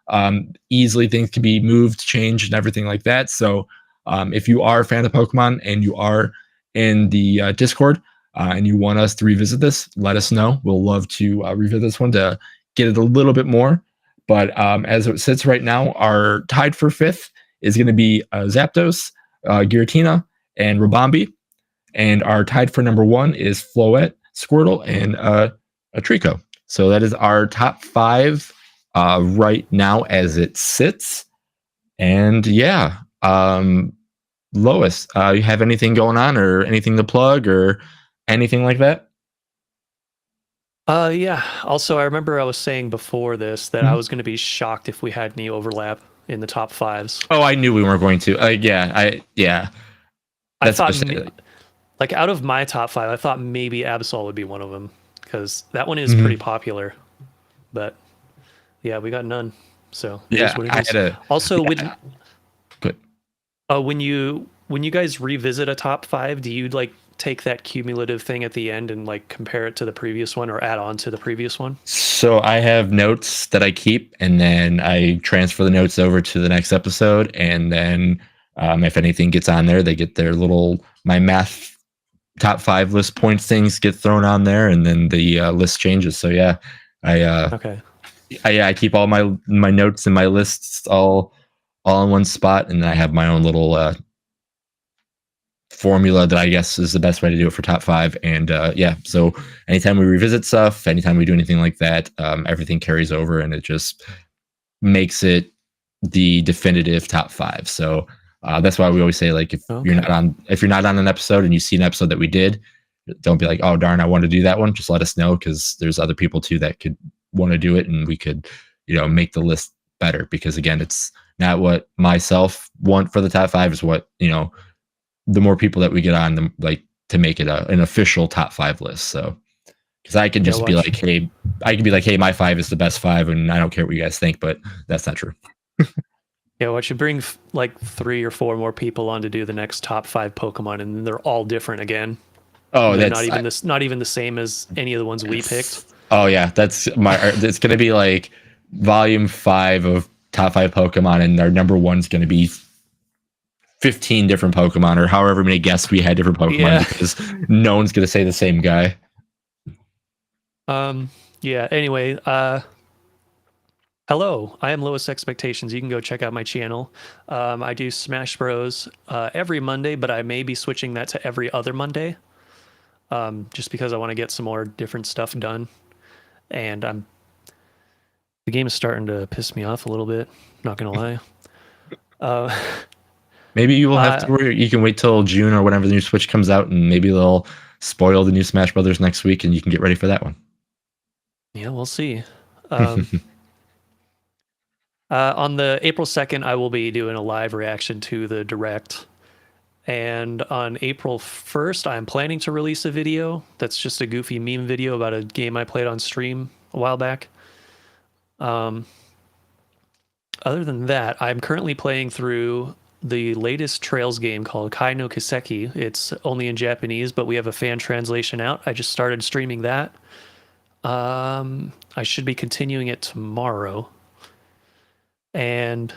easily things can be moved, changed, and everything like that. So if you are a fan of Pokemon and you are in the Discord and you want us to revisit this, let us know. We'll love to revisit this one to get it a little bit more. But as it sits right now, our tied for 5th is going to be Zapdos, Giratina, and Rabombi. And our tied for number 1 is Floette, Squirtle, and a Trico. So that is our top 5 right now as it sits. And yeah, Lois, you have anything going on or anything to plug or anything like that? Yeah. Also, I remember I was saying before this that I was going to be shocked if we had any overlap in the top 5s. Oh, I knew we weren't going to. I thought, like, out of my top 5, I thought maybe Absol would be one of them because that one is pretty popular. But yeah, we got none. So it Yeah, is what it I is. had a Also, yeah, good. when you guys revisit a top 5, do you like take that cumulative thing at the end and like compare it to the previous one or add on to the previous one? So I have notes that I keep, and then I transfer the notes over to the next episode, and then if anything gets on there, they get their little my math top 5 list points things get thrown on there, and then the list changes. So yeah, I Okay. I keep all my notes and my lists all in one spot, and then I have my own little formula that I guess is the best way to do it for top 5. And yeah, so anytime we revisit stuff, anytime we do anything like that, everything carries over, and it just makes it the definitive top 5. So that's why we always say, like, if you're not on an episode and you see an episode that we did, don't be like, oh darn, I want to do that one. Just let us know, because there's other people too that could want to do it, and we could make the list better. Because again, it's not what myself want for the top 5, is what the more people that we get on them, like, to make it an official top 5 list. So because I can just be like, hey, my 5 is the best 5, and I don't care what you guys think, but that's not true. Yeah, well, I should bring like 3 or 4 more people on to do the next top 5 Pokemon, and they're all different again. Oh, they're that's not even the same as any of the ones we picked. Oh yeah, it's gonna be like volume 5 of top 5 Pokemon, and our number one's gonna be 15 different Pokemon, or however many guests we had different Pokemon, because no one's gonna say the same guy. Yeah, anyway, hello, I am Lowest Expectations. You can go check out my channel. I do Smash Bros every Monday, but I may be switching that to every other Monday, just because I want to get some more different stuff done. And the game is starting to piss me off a little bit, not gonna lie. Maybe you will have to, where you can wait till June or whenever the new Switch comes out, and maybe they'll spoil the new Smash Brothers next week, and you can get ready for that one. Yeah, we'll see. On the April 2nd, I will be doing a live reaction to the Direct. And on April 1st, I'm planning to release a video that's just a goofy meme video about a game I played on stream a while back. Other than that, I'm currently playing through the latest Trails game called Kai no Kiseki. It's only in Japanese, but we have a fan translation out. I just started streaming that. I should be continuing it tomorrow. And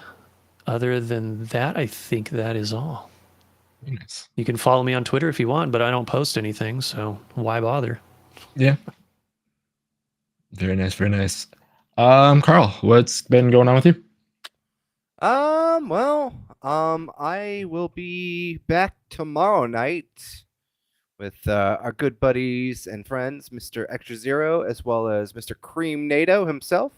other than that, I think that is all. Nice. You can follow me on Twitter if you want, but I don't post anything, so why bother? Yeah. Very nice, very nice. Carl, what's been going on with you? I will be back tomorrow night with our good buddies and friends, Mr. Extra Zero, as well as Mr. Cream NATO himself.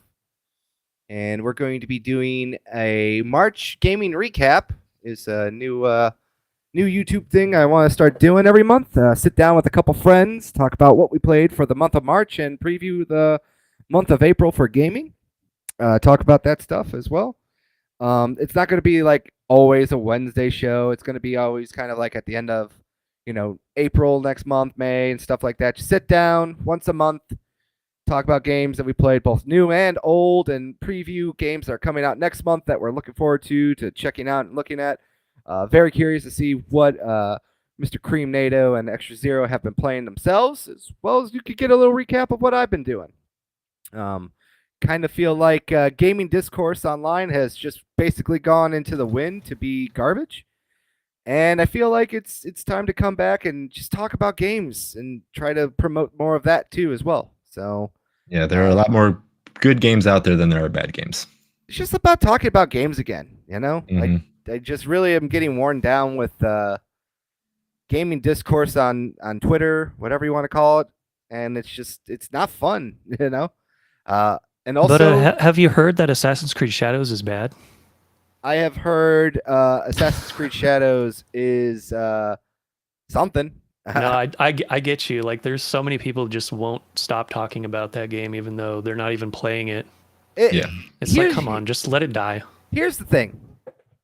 And we're going to be doing a March gaming recap. Is a new YouTube thing I want to start doing every month. Sit down with a couple friends, talk about what we played for the month of March, and preview the month of April for gaming. Talk about that stuff as well. It's not going to be like always a Wednesday show. It's going to be always kind of like at the end of, April next month, May, and stuff like that. Just sit down once a month, talk about games that we played, both new and old, and preview games that are coming out next month that we're looking forward to checking out and looking at. Very curious to see what Mr. Cream NATO and Extra Zero have been playing themselves, as well as you could get a little recap of what I've been doing. Kind of feel like gaming discourse online has just basically gone into the wind to be garbage. And I feel like it's time to come back and just talk about games and try to promote more of that too as well. So yeah, there are a lot more good games out there than there are bad games. It's just about talking about games again, Mm-hmm. Like I just really am getting worn down with gaming discourse on Twitter, whatever you want to call it, and it's not fun, And also, but have you heard that Assassin's Creed Shadows is bad? I have heard Assassin's Creed Shadows is something. No, I get you. Like, there's so many people who just won't stop talking about that game, even though they're not even playing it. It's like, come on, just let it die. Here's the thing.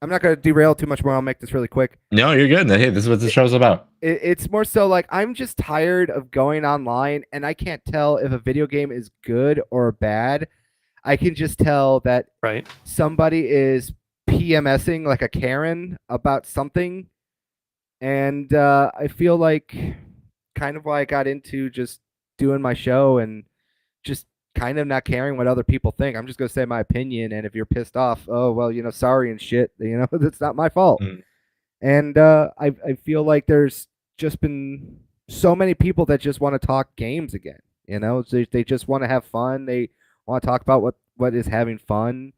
I'm not going to derail too much more. I'll make this really quick. No, you're good. Hey, this is what the show's about. It's more so like I'm just tired of going online and I can't tell if a video game is good or bad. I can just tell that Right. somebody is PMSing like a Karen about something, and I feel like kind of why I got into just doing my show and just kind of not caring what other people think. I'm just gonna say my opinion, and if you're pissed off, oh well, sorry and shit. That's not my fault. Mm. And I feel like there's just been so many people that just want to talk games again. They just want to have fun. They want to talk about what is having fun,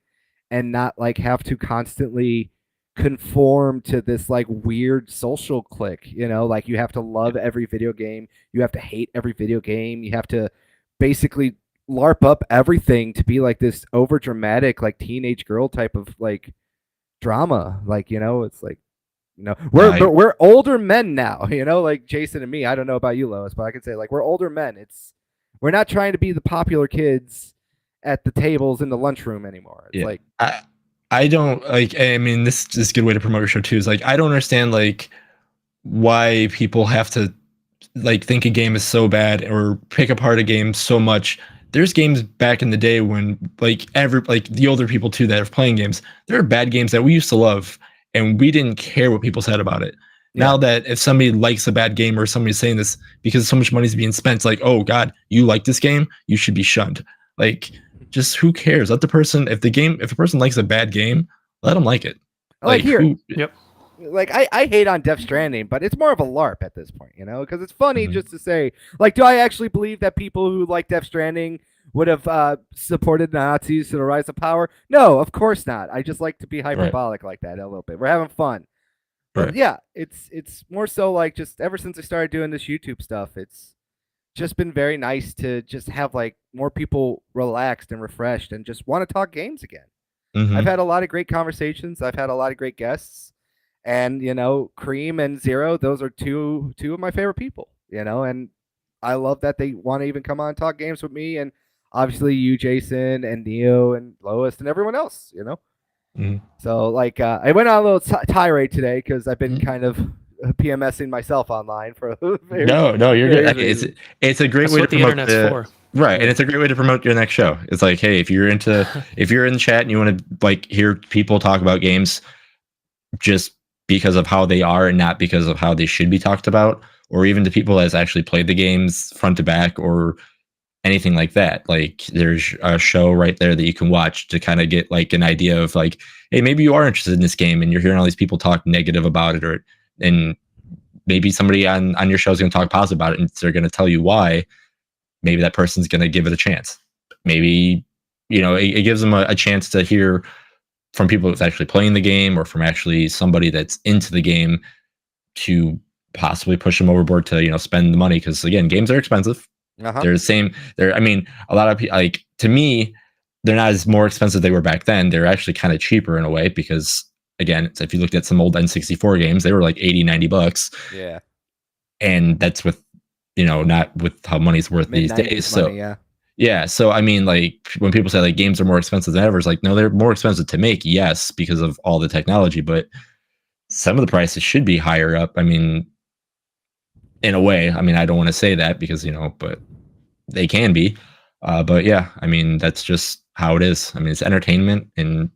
and not like have to constantly conform to this like weird social clique. Like you have to love every video game, you have to hate every video game, you have to basically LARP up everything to be like this over dramatic like teenage girl type of like drama. Like it's like we're I but we're older men now. Like Jason and me. I don't know about you, Lois, but I can say like we're older men. We're not trying to be the popular kids at the tables in the lunchroom anymore. It's yeah. like I don't like. I mean, this is a good way to promote your show too. Is like I don't understand like why people have to like think a game is so bad or pick apart a game so much. There's games back in the day when like the older people too that are playing games. There are bad games that we used to love and we didn't care what people said about it. Yeah. Now that if somebody likes a bad game or somebody's saying this because so much money is being spent, it's like, oh God, you like this game, you should be shunned. Like, just who cares? Let the person, if a person likes a bad game, let them like it. Like here. Yep. Like I hate on Death Stranding, but it's more of a LARP at this point, because it's funny Mhm. just to say, like, do I actually believe that people who like Death Stranding would have supported Nazis to the rise of power? No, of course not. I just like to be hyperbolic like that a little bit. We're having fun. But Right. yeah, it's more so like just ever since I started doing this YouTube stuff, it's just been very nice to just have like more people relaxed and refreshed and just want to talk games again. Mhm. I've had a lot of great conversations. I've had a lot of great guests. And Cream and Zero, those are two of my favorite people. And I love that they want to even come on and talk games with me, and obviously you, Jason, and Neo, and Lois, and everyone else. Mhm. So like, I went on a little tirade today because I've been Mhm. kind of PMSing myself online for a very, No, you're good. very Like, reason. it's a great That's way to what the promote internet's for. right, and it's a great way to promote your next show. It's like, hey, if you're in the chat and you want to like hear people talk about games just because of how they are and not because of how they should be talked about, or even to people that's actually played the games front to back or anything like that, like there's a show right there that you can watch to kind of get like an idea of like, hey, maybe you are interested in this game and you're hearing all these people talk negative about it, or and maybe somebody on your show is going to talk positive about it and they're going to tell you why. Maybe that person's going to give it a chance. Maybe it gives them a chance to hear from people that's actually playing the game or from actually somebody that's into the game to possibly push them overboard to spend the money, because again, games are expensive. Uh-huh. They're the same. I mean, a lot of people, like, to me, they're not as more expensive they were back then. They're actually kind of cheaper in a way because, again, if you looked at some old N64 games, they were like 80, $90. Yeah. And that's with, not with how money's worth these days. So, yeah. yeah. So, I mean, like, when people say like games are more expensive than ever, it's like, no, they're more expensive to make. Yes, because of all the technology, but some of the prices should be higher up. I mean, in a way, I mean, I don't want to say that because, but they can be. But yeah, I mean, that's just how it is. I mean, it's entertainment, and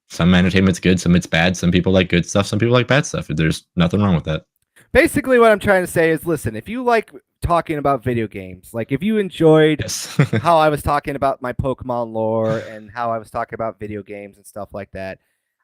some entertainment's good, some it's bad. Some people like good stuff, some people like bad stuff. There's nothing wrong with that. Basically, what I'm trying to say is, listen, if you like talking about video games, like if you enjoyed Yes. how I was talking about my Pokemon lore and how I was talking about video games and stuff like that,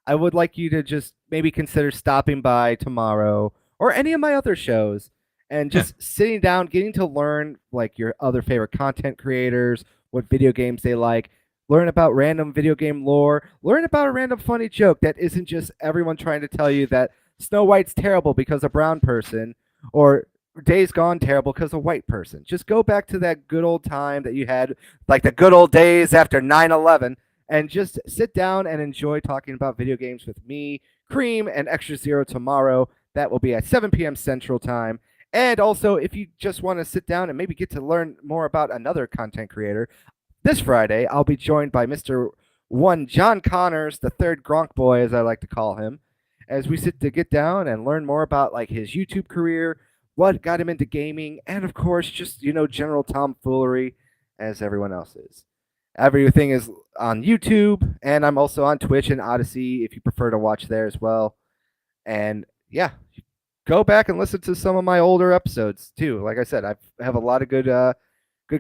I would like you to just maybe consider stopping by tomorrow or any of my other shows and just sitting down, getting to learn like your other favorite content creators, what video games they like, learn about random video game lore, learn about a random funny joke that isn't just everyone trying to tell you that Snow White's terrible because a brown person, or Days Gone terrible because a white person. Just go back to that good old time that you had, like the good old days after 9/11, and just sit down and enjoy talking about video games with me, Cream, and Extra Zero tomorrow. That will be at 7 p.m. Central Time. And also, if you just want to sit down and maybe get to learn more about another content creator, this Friday, I'll be joined by Mr. One John Connors, the third Gronk boy, as I like to call him, as we sit to get down and learn more about like his YouTube career, what got him into gaming, and of course, just general tomfoolery, as everyone else is. Everything is on YouTube, and I'm also on Twitch and Odyssey if you prefer to watch there as well. And yeah, go back and listen to some of my older episodes too. Like I said, I have a lot of good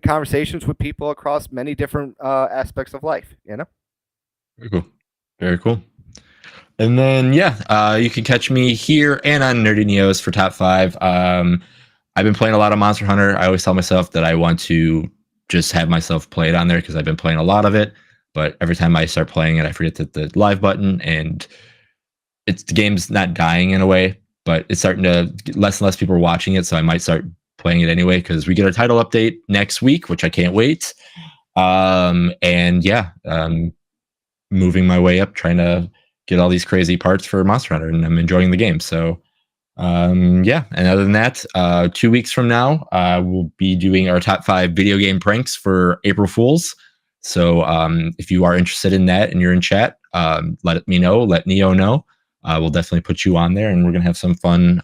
conversations with people across many different aspects of life. You know. Very cool. Very cool. And then you can catch me here and on Nerdy Neos for top 5. I've been playing a lot of Monster Hunter. I always tell myself that I want to just have myself play it on there because I've been playing a lot of it. But every time I start playing it, I forget the live button, and the game's not dying in a way, but it's starting to less and less people are watching it. So I might start playing it anyway because we get a title update next week, which I can't wait. Moving my way up, trying to get all these crazy parts for Monster Hunter, and I'm enjoying the game. So and other than that, 2 weeks from now, we'll be doing our top 5 video game pranks for April Fools. So if you are interested in that and you're in chat, let me know, let Neo know. We'll definitely put you on there, and we're going to have some fun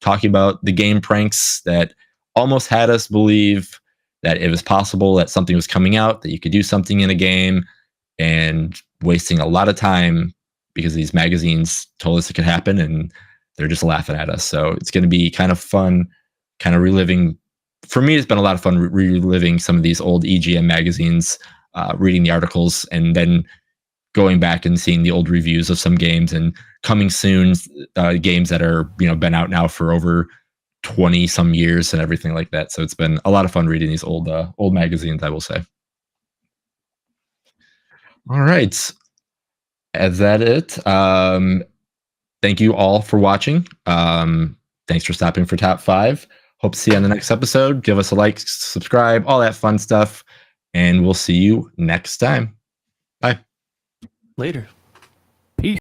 talking about the game pranks that almost had us believe that it was possible that something was coming out, that you could do something in a game, and wasting a lot of time because these magazines told us it could happen, and they're just laughing at us. So it's going to be kind of fun, kind of reliving. For me, it's been a lot of fun reliving some of these old EGM magazines, reading the articles, and then going back and seeing the old reviews of some games, and coming soon games that are been out now for over 20 some years and everything like that. So it's been a lot of fun reading these old magazines, I will say. All right. Is that it? Thank you all for watching. Thanks for stopping for top 5. Hope to see you on the next episode. Give us a like, subscribe, all that fun stuff. And we'll see you next time. Bye. Later.